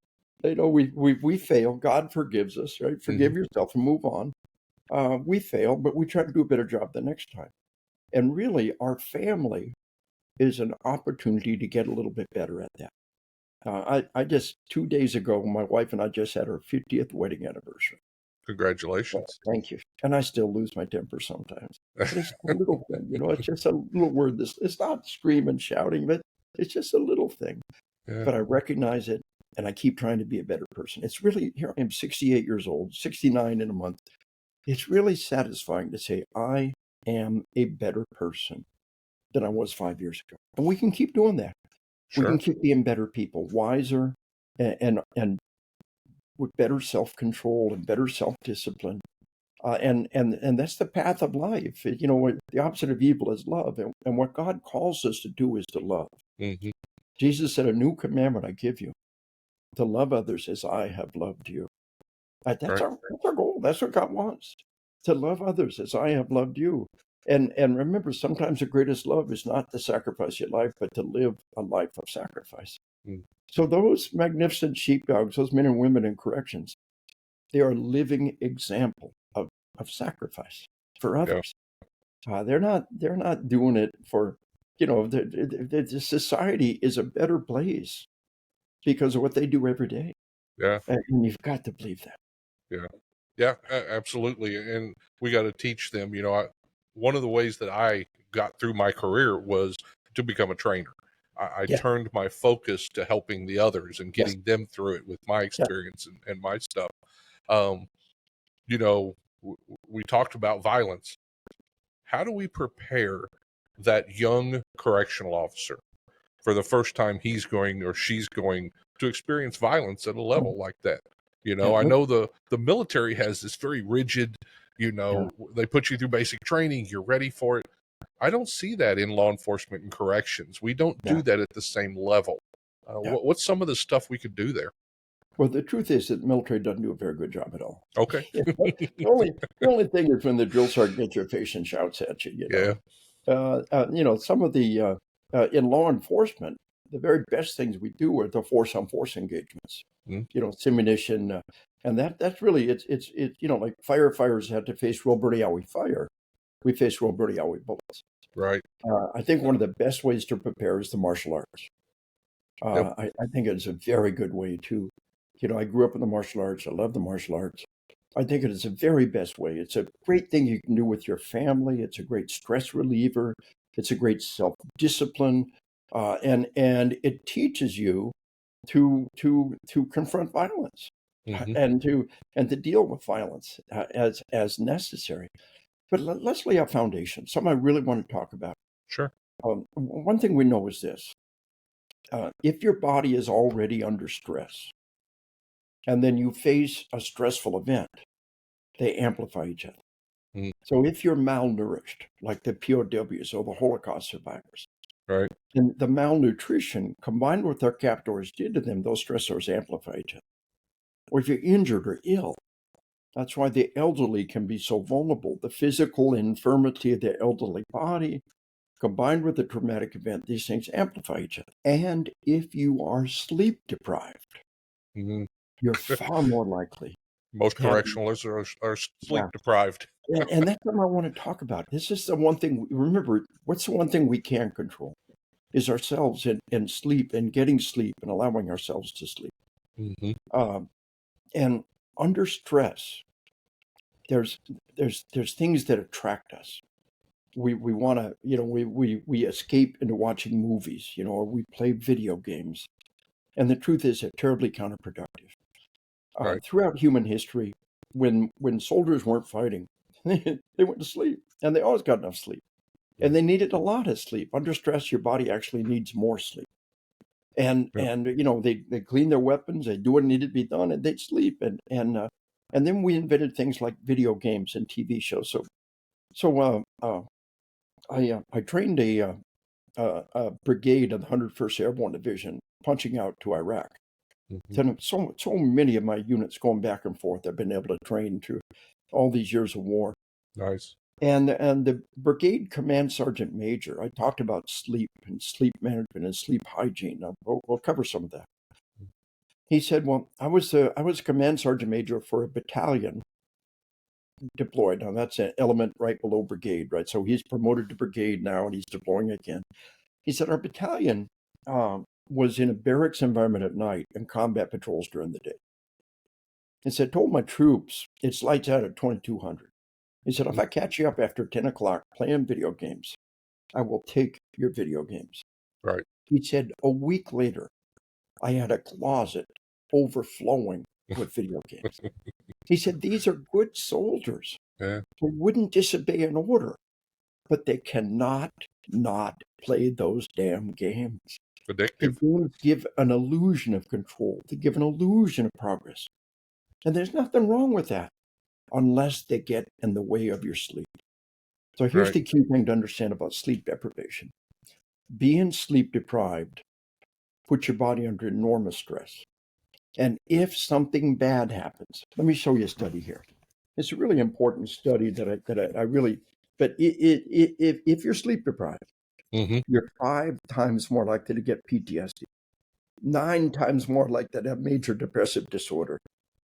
We fail. God forgives us, right? Hmm. Forgive yourself and move on. We fail, but we try to do a better job the next time. And really, our family is an opportunity to get a little bit better at that. I just 2 days ago, my wife and I just had our 50th wedding anniversary. Well, Congratulations. thank you. And I still lose my temper sometimes. But it's a little thing, it's just a little word. It's not screaming, shouting, but it's just a little thing. Yeah. But I recognize it and I keep trying to be a better person. It's really, here I am 68 years old, 69 in a month. It's really satisfying to say, I am a better person than I was 5 years ago. And we can keep doing that. We can Sure. keep being better people, wiser, and with better self-control and better self-discipline. And that's the path of life. The opposite of evil is love. And what God calls us to do is to love. Hmm. Jesus said, a new commandment I give you, to love others as I have loved you. That's Right. our goal. That's what God wants, to love others as I have loved you. And remember, sometimes the greatest love is not to sacrifice your life, but to live a life of sacrifice. Mm. So those magnificent sheepdogs, those men and women in corrections, they are a living example of sacrifice for Yeah. others. They're not doing it for, the society is a better place because of what they do every day. Yeah. And you've got to believe that. Yeah. Yeah, absolutely. And we got to teach them, one of the ways that I got through my career was to become a trainer. I Yeah. turned my focus to helping the others and Yes. getting them through it with my Yeah. experience and my stuff. Um, you know, we talked about violence. How do we prepare that young correctional officer for the first time he's going or she's going to experience violence at a Oh, level like that? yeah. I No. know the military has this very rigid, Yeah. they put you through basic training, you're ready for it. I don't see that in law enforcement and corrections. We don't Yeah. do that at the same level. Yeah. What's some of the stuff we could do there? Well, the truth is that the military doesn't do a very good job at all. Okay. The only thing is when the drill sergeant gets your face and shouts at you. Yeah. Some of the in law enforcement, the very best things we do are the force on force engagements. Mm. Simunition, and that's really it's like firefighters had to face Roberti Yowie fire. We face Roberti Yowie bullets. Right. I think one of the best ways to prepare is the martial arts. Yep. I think it's a very good way to, I grew up in the martial arts. I love the martial arts. I think it is the very best way. It's a great thing you can do with your family. It's a great stress reliever. It's a great self-discipline, and it teaches you to confront violence Hmm. and to deal with violence as necessary. But let's lay a foundation. Something I really want to talk about. Sure. One thing we know is this: if your body is already under stress, and then you face a stressful event, they amplify each other. Mm. So if you're malnourished, like the POWs or the Holocaust survivors, Right. then the malnutrition combined with what their captors did to them, those stressors amplify each other. Or if you're injured or ill, That's why the elderly can be so vulnerable. The physical infirmity of the elderly body, combined with the traumatic event, these things amplify each other. And if you are sleep deprived, you're far more likely. Most correctionals are sleep Yeah. deprived. And that's what I want to talk about. This is the one thing, remember, what's the one thing we can control? Is ourselves and sleep and getting sleep and allowing ourselves to sleep. And under stress, there's things that attract us. We want to, we escape into watching movies, or we play video games. And the truth is, they're terribly counterproductive. Right. Throughout human history, when soldiers weren't fighting, they went to sleep, and they always got enough sleep. And they needed a lot of sleep. Under stress, your body actually needs more sleep. And they clean their weapons, they do what needed to be done, and they'd sleep. And then we invented things like video games and TV shows. So I trained a brigade of the 101st Airborne Division punching out to Iraq. So many of my units going back and forth I've been able to train through all these years of war. Nice. And the brigade command sergeant major, I talked about sleep and sleep management and sleep hygiene. Now, we'll cover some of that. He said, well, I was a command sergeant major for a battalion deployed. Now, that's an element right below brigade, right? So he's promoted to brigade now, and he's deploying again. He said, our battalion was in a barracks environment at night and combat patrols during the day. He said, told my troops, it's lights out at 2200. He said, if I catch you up after 10 o'clock playing video games, I will take your video games. Right. He said, a week later, I had a closet overflowing with video games. He said, these are good soldiers. Yeah. They wouldn't disobey an order, but they cannot not play those damn games. Addictive. The games give an illusion of control. They give an illusion of progress. And there's nothing wrong with that, unless they get in the way of your sleep. So here's the key thing to understand about sleep deprivation. Being sleep deprived puts your body under enormous stress. And if something bad happens, let me show you a study here. It's a really important study that I really, but if you're sleep deprived, you're 5 times more likely to get PTSD, 9 times more likely to have major depressive disorder,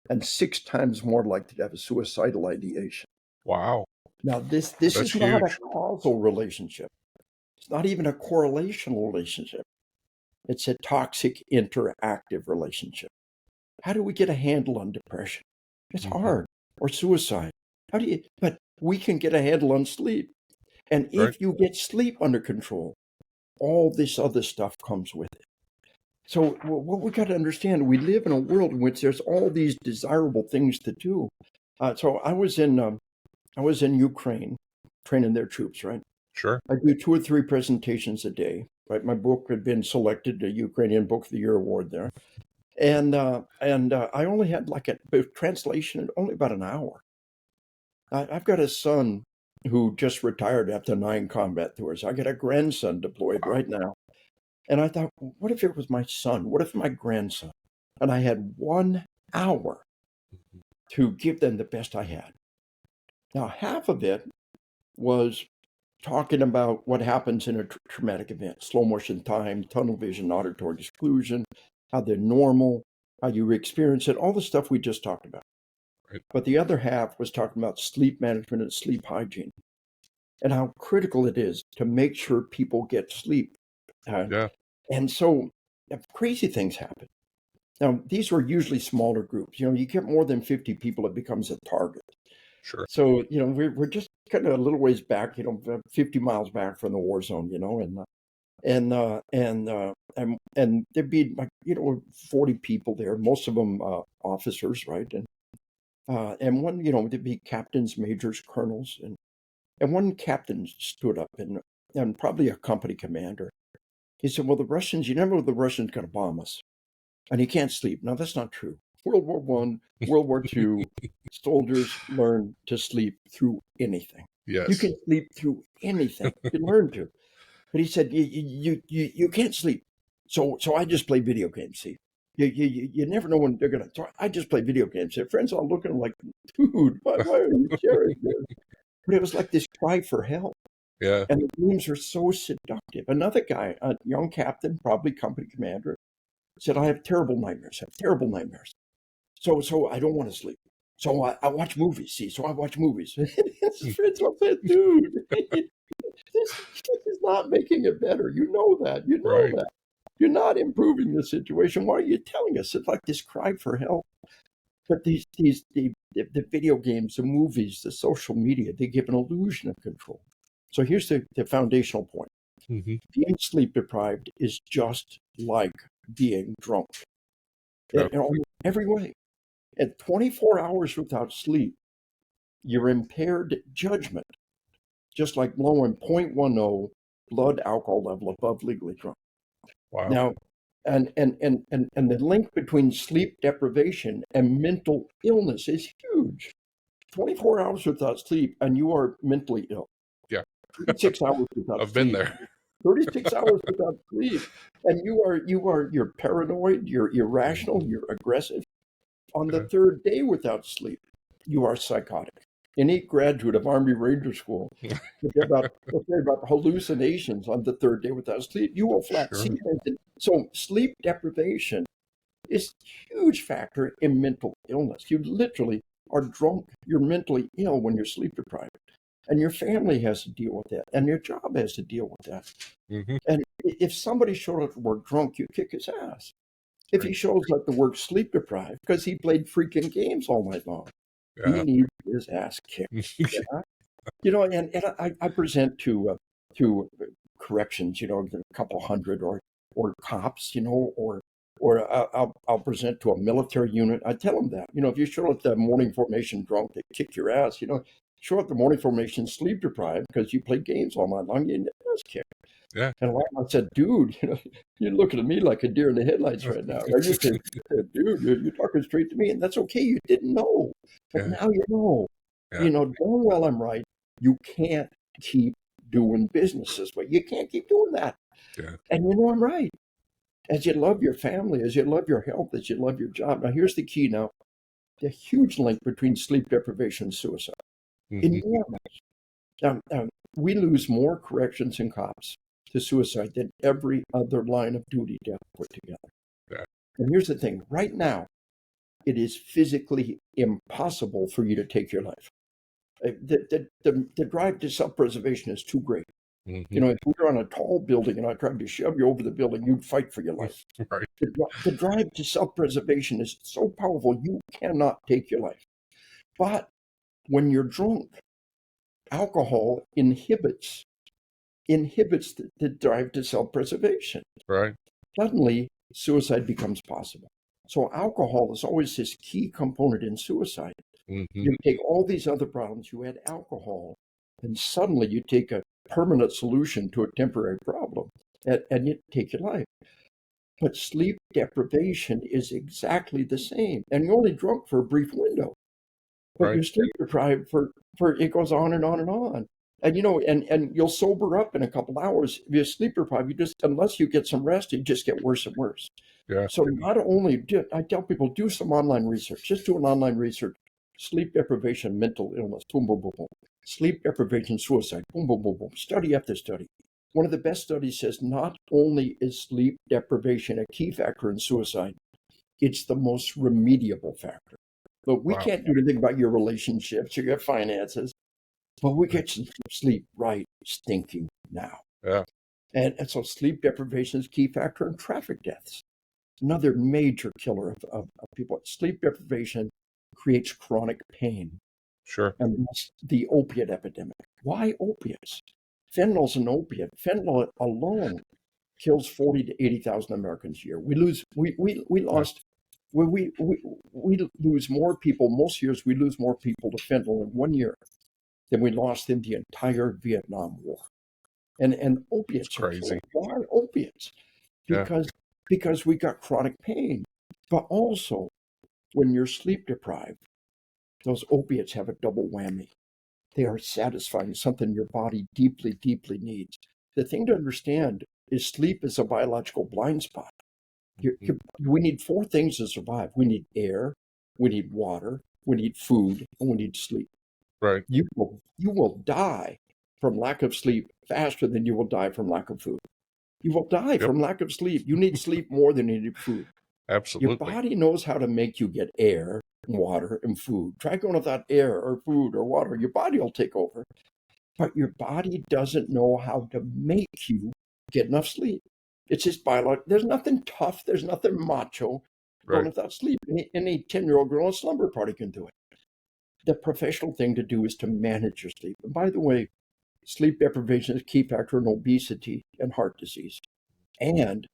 and 6 times more likely to have a suicidal ideation. Wow. Now, this is not a causal relationship. It's not even a correlational relationship. It's a toxic interactive relationship. How do we get a handle on depression? It's hard. Or suicide. But we can get a handle on sleep. And if you get sleep under control, all this other stuff comes with it. So what we got to understand, we live in a world in which there's all these desirable things to do. So I was in Ukraine training their troops, right? Sure. I do 2 or 3 presentations a day, right? My book had been selected, the Ukrainian Book of the Year award there. And I only had like a translation, only about an hour. I've got a son who just retired after 9 combat tours. I got a grandson deployed right now. And I thought, what if it was my son? What if my grandson? And I had 1 hour to give them the best I had. Now, half of it was talking about what happens in a traumatic event, slow motion time, tunnel vision, auditory exclusion, how they're normal, how you experience it, all the stuff we just talked about. Right. But the other half was talking about sleep management and sleep hygiene and how critical it is to make sure people get sleep. And so crazy things happen. Now, these were usually smaller groups. You get more than 50 people, it becomes a target. Sure. So, we're just kind of a little ways back, 50 miles back from the war zone, and there'd be like 40 people there, most of them officers, right? And one, there'd be captains, majors, colonels, and one captain stood up and probably a company commander. He said, "Well, the Russians, you never know the Russians going to bomb us, and you can't sleep." Now that's not true. World War I, World War II, soldiers learn to sleep through anything. Yes. You can sleep through anything. You can learn to. But he said, you can't sleep. So I just play video games, see. You never know when they're going to. So I just play video games. Their friends all looking like, dude, why are you sharing this? But it was like this cry for help. Yeah. And the games are so seductive. Another guy, a young captain, probably company commander, said, I have terrible nightmares. I have terrible nightmares. So I don't want to sleep. So I watch movies. See, so I watch movies. His friends all said, dude, this is not making it better. You know that. You know Right. that. You're not improving the situation. Why are you telling us? It's like this cry for help. But the video games, the movies, the social media, they give an illusion of control. So here's the foundational point. Mm-hmm. Being sleep deprived is just like being drunk Yep. in almost every way. At 24 hours without sleep, your impaired judgment, just like blowing 0.10 blood alcohol level above legally drunk. Wow. Now, and the link between sleep deprivation and mental illness is huge. 24 hours without sleep and you are mentally ill. Yeah. 36 hours without I've been sleep. there. 36 hours without sleep. And you're paranoid, you're irrational, you're aggressive. On the third day without sleep, you are psychotic. Any graduate of Army Ranger School, about hallucinations on the third day without sleep, you will flat Sure. see things. So sleep deprivation is a huge factor in mental illness. You literally are drunk. You're mentally ill when you're sleep deprived. And your family has to deal with that. And your job has to deal with that. Mm-hmm. And if somebody showed up to work drunk, you kick his ass. If he shows up to work sleep deprived because he played freaking games all night long, he needs his ass kicked. Yeah? You know, and I present to corrections, you know, a couple hundred or cops, you know, or I'll present to a military unit. I tell them that, you know, if you show up the morning formation drunk, they kick your ass. You know, show up the morning formation sleep deprived because you played games all night long, you get your ass kicked. Yeah. And I said, dude, you know, you're looking at me like a deer in the headlights right now. Are you said, dude, you're talking straight to me, and that's okay. You didn't know, but now you know. Yeah. You know, darn well I'm right. You can't keep doing business this way. You can't keep doing that. Yeah. And you know I'm right. As you love your family, as you love your health, as you love your job. Now here's the key. Now, the huge link between sleep deprivation and suicide. Mm-hmm. Enormous. We lose more corrections and cops to suicide than every other line of duty death put together. Yeah. And here's the thing. Right now, it is physically impossible for you to take your life. The drive to self-preservation is too great. Mm-hmm. You know, if we were on a tall building and I tried to shove you over the building, you'd fight for your life. Right. The drive to self-preservation is so powerful, you cannot take your life. But when you're drunk, alcohol inhibits the drive to self-preservation. Right. Suddenly, suicide becomes possible. So alcohol is always this key component in suicide. Mm-hmm. You take all these other problems, you add alcohol, and suddenly you take a permanent solution to a temporary problem, and you take your life. But sleep deprivation is exactly the same. And you're only drunk for a brief window. But you're sleep deprived for it goes on and on and on. And you know, and you'll sober up in a couple hours. If you're sleep deprived, you just, unless you get some rest, you just get worse and worse. Yeah. So not only I tell people, do some online research. Just do an online research. Sleep deprivation, mental illness, boom, boom, boom, boom. Sleep deprivation, suicide, boom, boom, boom, boom. Study after study. One of the best studies says not only is sleep deprivation a key factor in suicide, it's the most remediable factor. But we can't do anything about your relationships or your finances, but we get some sleep right stinking now. Yeah. And so sleep deprivation is a key factor in traffic deaths. Another major killer of people. Sleep deprivation creates chronic pain. Sure. And that's the opiate epidemic. Why opiates? Fentanyl's an opiate. Fentanyl alone kills 40 to 80,000 Americans a year. We lose more people. Most years we lose more people to fentanyl in 1 year than we lost in the entire Vietnam War. And opiates are crazy. Why opiates? Because we got chronic pain. But also, when you're sleep deprived, those opiates have a double whammy. They are satisfying something your body deeply, deeply needs. The thing to understand is sleep is a biological blind spot. We need four things to survive. We need air, we need water, we need food, and we need sleep. Right. You will die from lack of sleep faster than you will die from lack of food. You will die from lack of sleep. You need sleep more than you need food. Absolutely. Your body knows how to make you get air, water, and food. Try going without air or food or water. Your body will take over. But your body doesn't know how to make you get enough sleep. It's just biological. There's nothing tough. There's nothing macho going without sleep. Any 10-year-old girl in a slumber party can do it. The professional thing to do is to manage your sleep. And by the way, sleep deprivation is a key factor in obesity and heart disease. And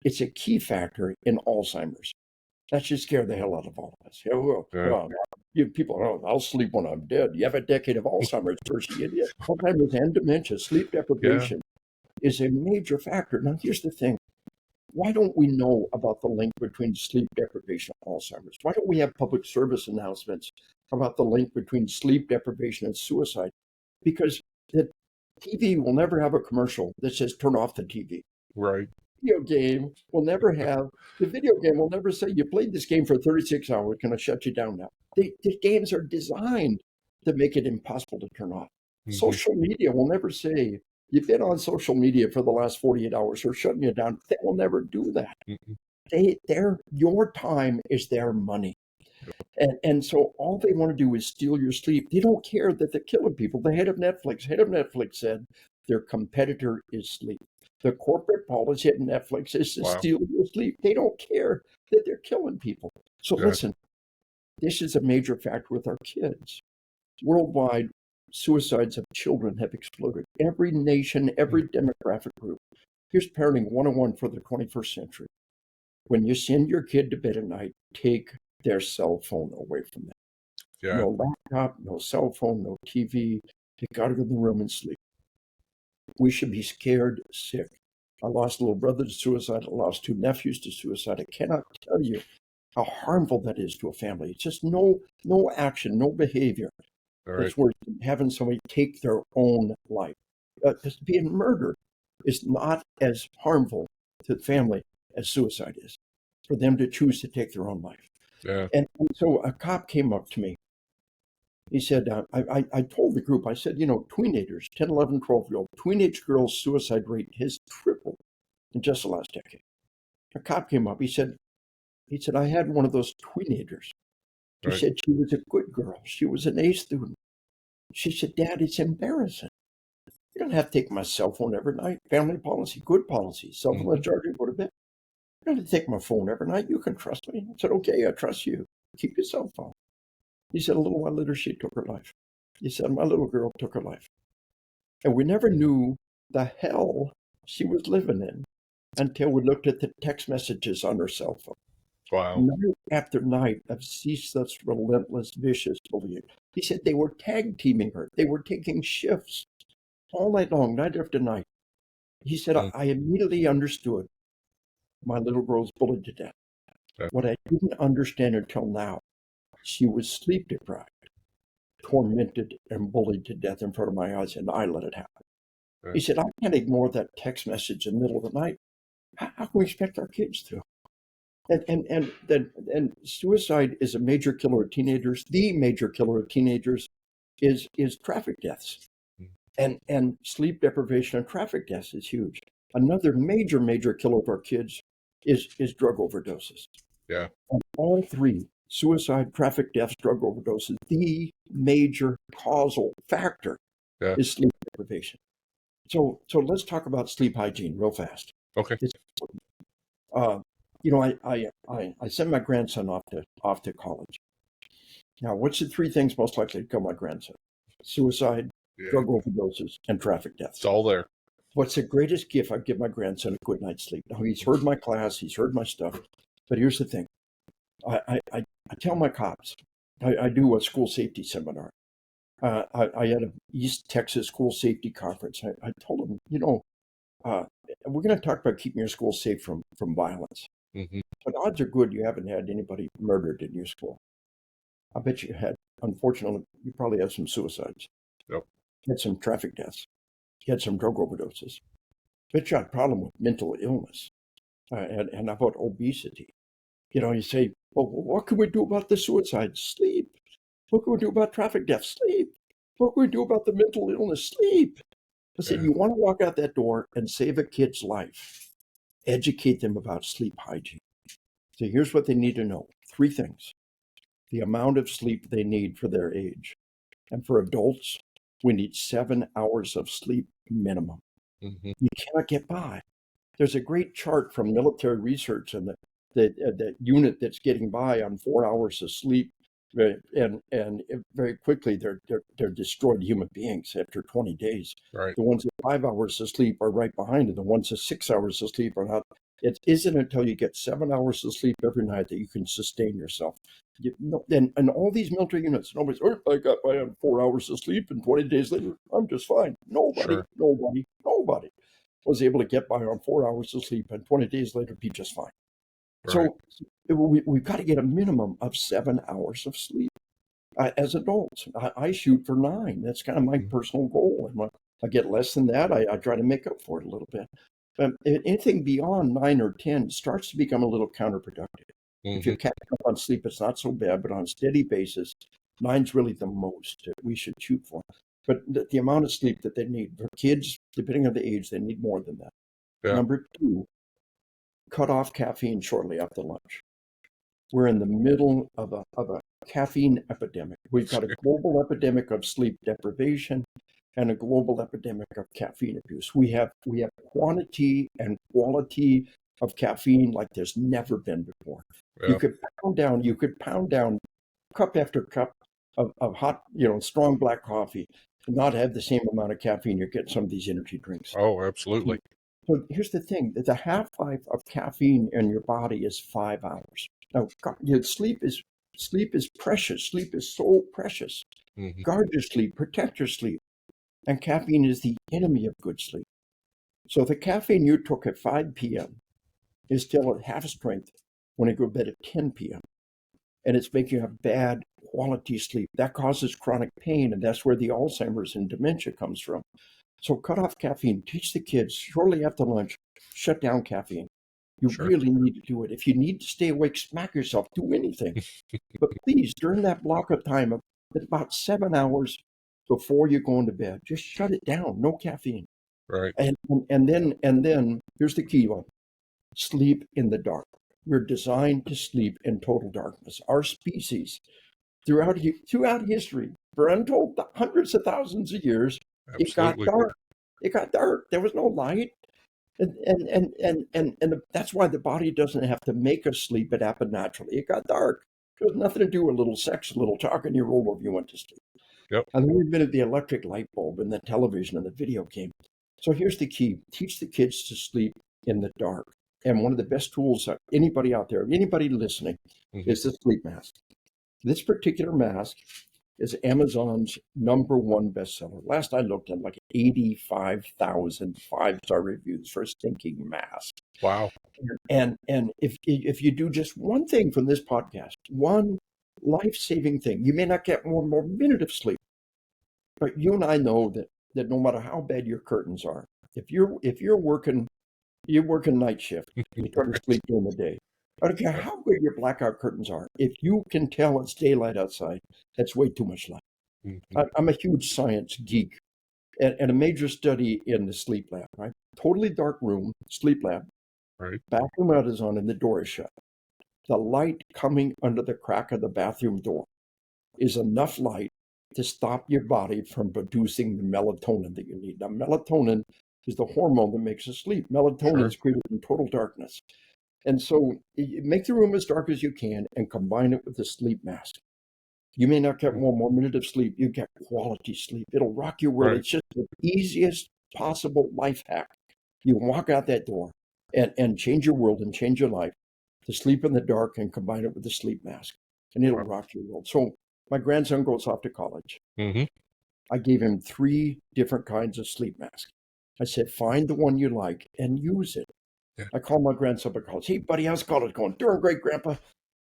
it's a key factor in Alzheimer's. That should scare the hell out of all of us. People, I'll sleep when I'm dead. You have a decade of Alzheimer's, first you idiot. Alzheimer's and dementia, sleep deprivation is a major factor. Now, here's the thing. Why don't we know about the link between sleep deprivation and Alzheimer's? Why don't we have public service announcements about the link between sleep deprivation and suicide? Because the TV will never have a commercial that says, turn off the TV. Right. The video game will never say, you played this game for 36 hours, can I shut you down now? The games are designed to make it impossible to turn off. Social media will never say, you've been on social media for the last 48 hours, or shutting you down. They will never do that. Your time is their money. And so all they want to do is steal your sleep. They don't care that they're killing people. The head of Netflix said their competitor is sleep. The corporate policy at Netflix is to steal your sleep. They don't care that they're killing people. So listen, this is a major factor with our kids. Worldwide, suicides of children have exploded. Every nation, every demographic group. Here's parenting 101 for the 21st century. When you send your kid to bed at night, take their cell phone away from them. No laptop, no cell phone, no TV. They got to go to the room and sleep. We should be scared sick. I lost a little brother to suicide. I lost 2 nephews to suicide. I cannot tell you how harmful that is to a family. It's just no action, no behavior. It's worse than having somebody take their own life. Just being murdered is not as harmful to the family as suicide is, for them to choose to take their own life. And so a cop came up to me. He said, I told the group, I said, teenagers, 10, 11, 12-year-old, teenage girls' suicide rate has tripled in just the last decade. A cop came up. He said, I had one of those teenagers. He said she was a good girl. She was an A student. She said, Dad, it's embarrassing. You don't have to take my cell phone every night. Family policy, good policy. Cell phone charging, go to bed. You don't have to take my phone every night. You can trust me. I said, okay, I trust you. Keep your cell phone. He said, a little while later, she took her life. He said, my little girl took her life. And we never knew the hell she was living in until we looked at the text messages on her cell phone. Wow. Night after night of ceaseless, relentless, vicious bullying. He said they were tag teaming her. They were taking shifts all night long, night after night. He said, I immediately understood my little girl was bullied to death. What I didn't understand until now, she was sleep deprived, tormented, and bullied to death in front of my eyes, and I let it happen. He said, I can't ignore that text message in the middle of the night. How can we expect our kids to? And suicide is a major killer of teenagers. The major killer of teenagers is traffic deaths. And sleep deprivation and traffic deaths is huge. Another major killer of our kids is drug overdoses. Yeah. And all three, suicide, traffic deaths, drug overdoses, the major causal factor is sleep deprivation. So let's talk about sleep hygiene real fast. Okay. I sent my grandson off to college. Now, what's the 3 things most likely to kill my grandson? Suicide, drug overdoses, and traffic deaths. It's all there. What's the greatest gift I'd give my grandson? A good night's sleep. Now, he's heard my class, he's heard my stuff, but here's the thing. I tell my cops, I do a school safety seminar. I had an East Texas school safety conference. I told them, we're going to talk about keeping your school safe from violence. But odds are good you haven't had anybody murdered in your school. I bet you had, unfortunately, you probably had some suicides. Yep. You had some traffic deaths. You had some drug overdoses. Bet you had a problem with mental illness. and about obesity. You say, well, what can we do about the suicide? Sleep. What can we do about traffic deaths? Sleep. What can we do about the mental illness? Sleep. I said, Yeah. you want to walk out that door and save a kid's life, educate them about sleep hygiene. So here's what they need to know. 3 things. The amount of sleep they need for their age. And for adults, we need 7 hours of sleep minimum. Mm-hmm. You cannot get by. There's a great chart from military research, and the unit that's getting by on 4 hours of sleep, and very quickly they're destroyed human beings after 20 days. Right. The ones at 5 hours of sleep are right behind it. The ones at 6 hours of sleep are not. It isn't until you get 7 hours of sleep every night that you can sustain yourself. And all these military units, nobody's, oh, I got by on 4 hours of sleep, and 20 days later, I'm just fine. Nobody was able to get by on 4 hours of sleep, and 20 days later be just fine. Right. So we've got to get a minimum of 7 hours of sleep as adults. I shoot for 9. That's kind of my personal goal. And I get less than that, I try to make up for it a little bit. But anything beyond 9 or 10 starts to become a little counterproductive. If you're catching up on sleep, it's not so bad, but on a steady basis, 9's really the most that we should shoot for. But the amount of sleep that they need for kids, depending on the age, they need more than that. Yeah. Number 2, cut off caffeine shortly after lunch. We're in the middle of a caffeine epidemic. We've got a global epidemic of sleep deprivation and a global epidemic of caffeine abuse. We have quantity and quality of caffeine like there's never been before. Yeah. You could pound down cup after cup of hot, strong black coffee and not have the same amount of caffeine you're getting some of these energy drinks. Oh, absolutely. So here's the thing: the half-life of caffeine in your body is 5 hours. Now, sleep is precious. Sleep is so precious. Mm-hmm. Guard your sleep, protect your sleep, and caffeine is the enemy of good sleep. So the caffeine you took at 5 p.m. is still at half strength when you go to bed at 10 p.m. And it's making you have bad quality sleep. That causes chronic pain, and that's where the Alzheimer's and dementia comes from. So cut off caffeine. Teach the kids shortly after lunch, shut down caffeine. You really need to do it. If you need to stay awake, smack yourself, do anything. But please, during that block of time, of about 7 hours before you go into bed, just shut it down. No caffeine. Right. And then here's the key one: sleep in the dark. We're designed to sleep in total darkness. Our species, throughout history, for untold hundreds of thousands of years, Absolutely. it got dark. It got dark. There was no light. And that's why the body doesn't have to make us sleep. It happened naturally. It got dark. It has nothing to do with a little sex, a little talking. You roll over, you went to sleep. Yep. And then we invented the electric light bulb and the television and the video game. So here's the key: teach the kids to sleep in the dark. And one of the best tools that anybody out there, anybody listening, is the sleep mask. This particular mask is Amazon's #1 bestseller. Last I looked at, like 85,000 5-star reviews for a stinking mask. Wow. And if you do just one thing from this podcast, one life-saving thing, you may not get one more minute of sleep, but you and I know that no matter how bad your curtains are, if you're working night shift, you try to sleep during the day. I don't care how good your blackout curtains are. If you can tell it's daylight outside, that's way too much light. I'm a huge science geek, and a major study in the sleep lab, right? Totally dark room, sleep lab. Right. Bathroom light is on and the door is shut. The light coming under the crack of the bathroom door is enough light to stop your body from producing the melatonin that you need. Now, melatonin is the hormone that makes us sleep. Melatonin is created in total darkness. And so make the room as dark as you can and combine it with the sleep mask. You may not get one more minute of sleep. You get quality sleep. It'll rock your world. Right. It's just the easiest possible life hack. You walk out that door and change your world and change your life to sleep in the dark and combine it with the sleep mask. And it'll rock your world. So my grandson goes off to college. I gave him 3 different kinds of sleep masks. I said, find the one you like and use it. Yeah. I called my grandson up and called, hey, buddy, how's college going? Doing great, Grandpa.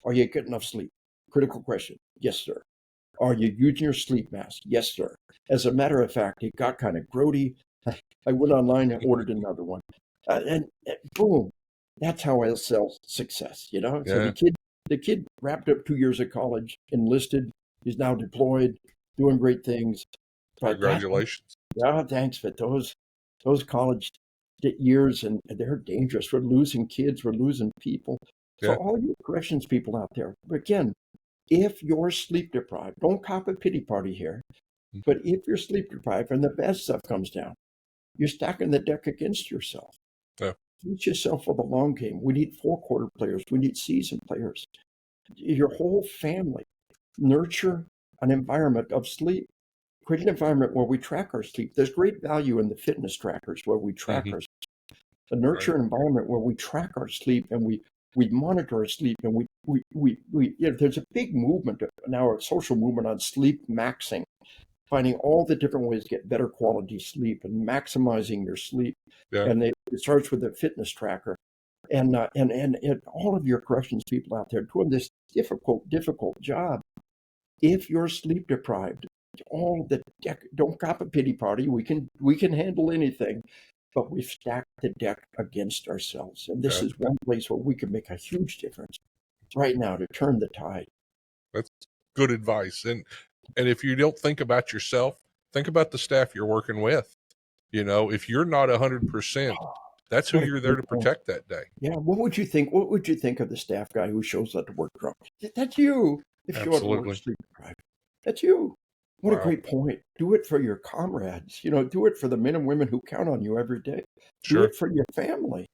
Are you getting enough sleep? Critical question. Yes, sir. Are you using your sleep mask? Yes, sir. As a matter of fact, it got kind of grody. I went online and ordered another one. And boom, That's how I sell success, you know? So Yeah. the kid wrapped up 2 years of college, enlisted, he's now deployed, doing great things. But that, Congratulations. yeah, thanks. But those college years, and they're dangerous. We're losing kids, we're losing people. So Yeah. all you corrections people out there, again, if you're sleep deprived, don't cop a pity party here. But if you're sleep deprived and the bad stuff comes down, you're stacking the deck against yourself. Yeah. Teach yourself for the long game. We need 4-quarter players. We need seasoned players. Your whole family. Nurture an environment of sleep. Create an environment where we track our sleep. There's great value in the fitness trackers where we track our sleep. To nurture Right. an environment where we track our sleep and we monitor our sleep, and there's a big movement now, a social movement on sleep maxing, finding all the different ways to get better quality sleep and maximizing your sleep. Yeah. And it starts with a fitness tracker. And all of your corrections people out there doing this difficult job. If you're sleep deprived, don't cop a pity party. We can handle anything, but we've stacked the deck against ourselves. And this Yeah. is one place where we can make a huge difference right now to turn the tide. That's good advice. And if you don't think about yourself, think about the staff you're working with. You know, if you're not 100%, that's who What a you're there great to point. protect that day. Yeah, what would you think? What would you think of the staff guy who shows up to work drunk? That's you. If you want to work Absolutely. sleep deprived, that's you. What a Wow. great point. Do it for your comrades. Do it for the men and women who count on you every day. Do Sure. it for your family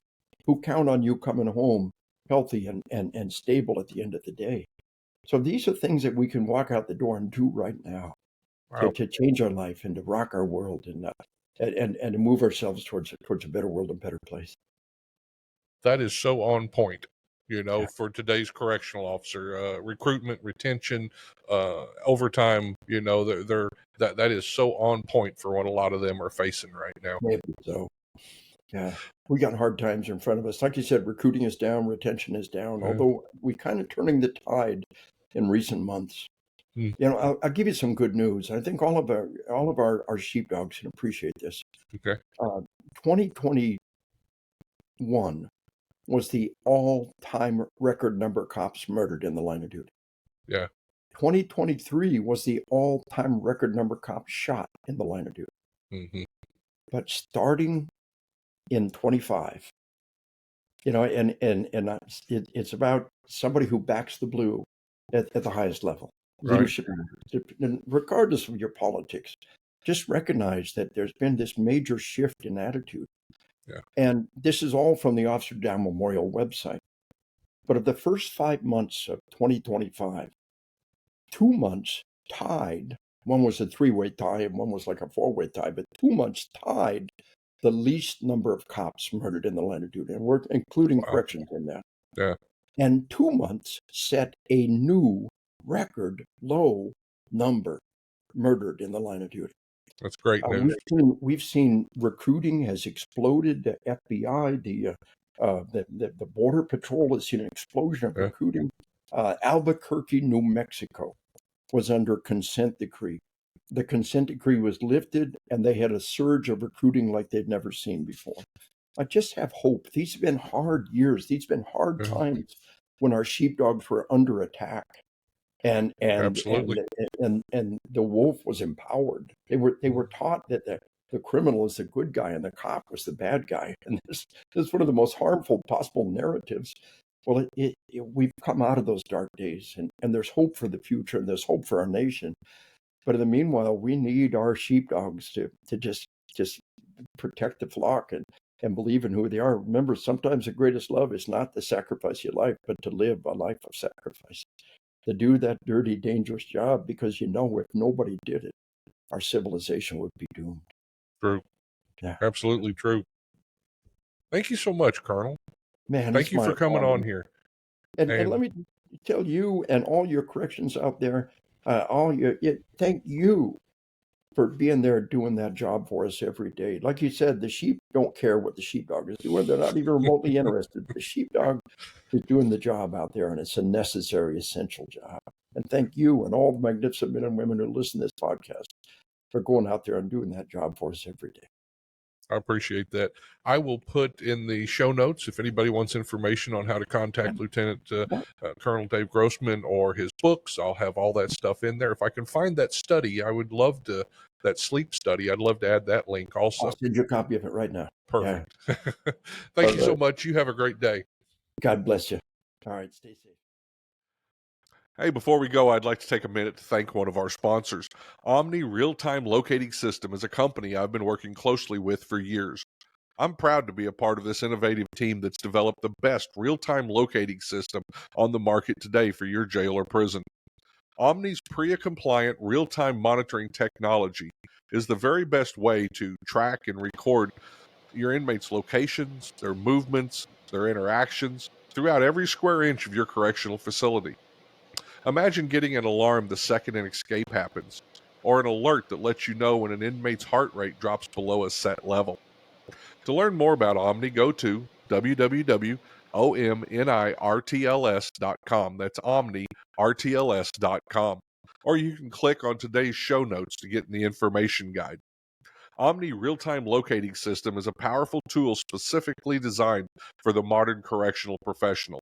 who count on you coming home healthy and stable at the end of the day. So these are things that we can walk out the door and do right now Wow. to change our life and to rock our world and to move ourselves towards a better world and better place. That is so on point, Yeah. for today's correctional officer, recruitment, retention, overtime, that is so on point for what a lot of them are facing right now. Maybe so. Yeah, we got hard times in front of us. Like you said, recruiting is down, retention is down, Yeah. although we kind of turning the tide in recent months. Mm. I'll give you some good news. I think all of our sheepdogs can appreciate this. Okay. 2021 was the all-time record number of cops murdered in the line of duty. Yeah. 2023 was the all-time record number of cops shot in the line of duty. Mm-hmm. But starting in 25, it's about somebody who backs the blue at the highest level, Right. leadership, and regardless of your politics. Just recognize that there's been this major shift in attitude. Yeah. And this is all from the Officer Down Memorial website. But of the first 5 months of 2025, 2 months tied. One was a 3-way tie and one was like a 4-way tie, but 2 months tied the least number of cops murdered in the line of duty. And we're including Wow. corrections in that. Yeah. And 2 months set a new record low number murdered in the line of duty. That's great news. We've seen recruiting has exploded. The FBI, the Border Patrol has seen an explosion of Yeah. recruiting. Albuquerque, New Mexico was under consent decree. The consent decree was lifted and they had a surge of recruiting like they'd never seen before. I just have hope. These have been hard years. These have been hard Yeah. times when our sheepdogs were under attack. And Absolutely. the wolf was empowered. They were taught that the criminal is the good guy and the cop was the bad guy. And this is one of the most harmful possible narratives. Well, we've come out of those dark days, and there's hope for the future, and there's hope for our nation. But in the meanwhile, we need our sheepdogs to just protect the flock and believe in who they are. Remember, sometimes the greatest love is not to sacrifice your life, but to live a life of sacrifice. To do that dirty, dangerous job, because if nobody did it, our civilization would be doomed. True. Yeah. Absolutely true. Thank you so much, Colonel. Man, Thank you for coming on here. And let me tell you and all your corrections out there, thank you for being there doing that job for us every day. Like you said, the sheep don't care what the sheepdog is doing. They're not even remotely interested. The sheepdog is doing the job out there, and it's a necessary, essential job. And thank you and all the magnificent men and women who listen to this podcast for going out there and doing that job for us every day. I appreciate that. I will put in the show notes if anybody wants information on how to contact Lieutenant Colonel Dave Grossman or his books. I'll have all that stuff in there. If I can find that study, I would love to, that sleep study, I'd love to add that link also. I'll send you a copy of it right now. Perfect. Yeah. Thank you so much. You have a great day. God bless you. All right, stay safe. Hey, before we go, I'd like to take a minute to thank one of our sponsors. Omni Real-Time Locating System is a company I've been working closely with for years. I'm proud to be a part of this innovative team that's developed the best real-time locating system on the market today for your jail or prison. Omni's PREA-compliant real-time monitoring technology is the very best way to track and record your inmates' locations, their movements, their interactions throughout every square inch of your correctional facility. Imagine getting an alarm the second an escape happens, or an alert that lets you know when an inmate's heart rate drops below a set level. To learn more about Omni, go to www.omnirtls.com. That's omnirtls.com. Or you can click on today's show notes to get in the information guide. Omni Real-Time Locating System is a powerful tool specifically designed for the modern correctional professional.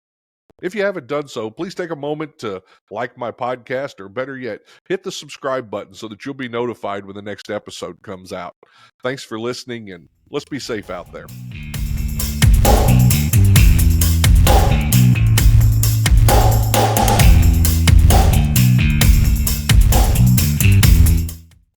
If you haven't done so, please take a moment to like my podcast, or better yet, hit the subscribe button so that you'll be notified when the next episode comes out. Thanks for listening, and let's be safe out there.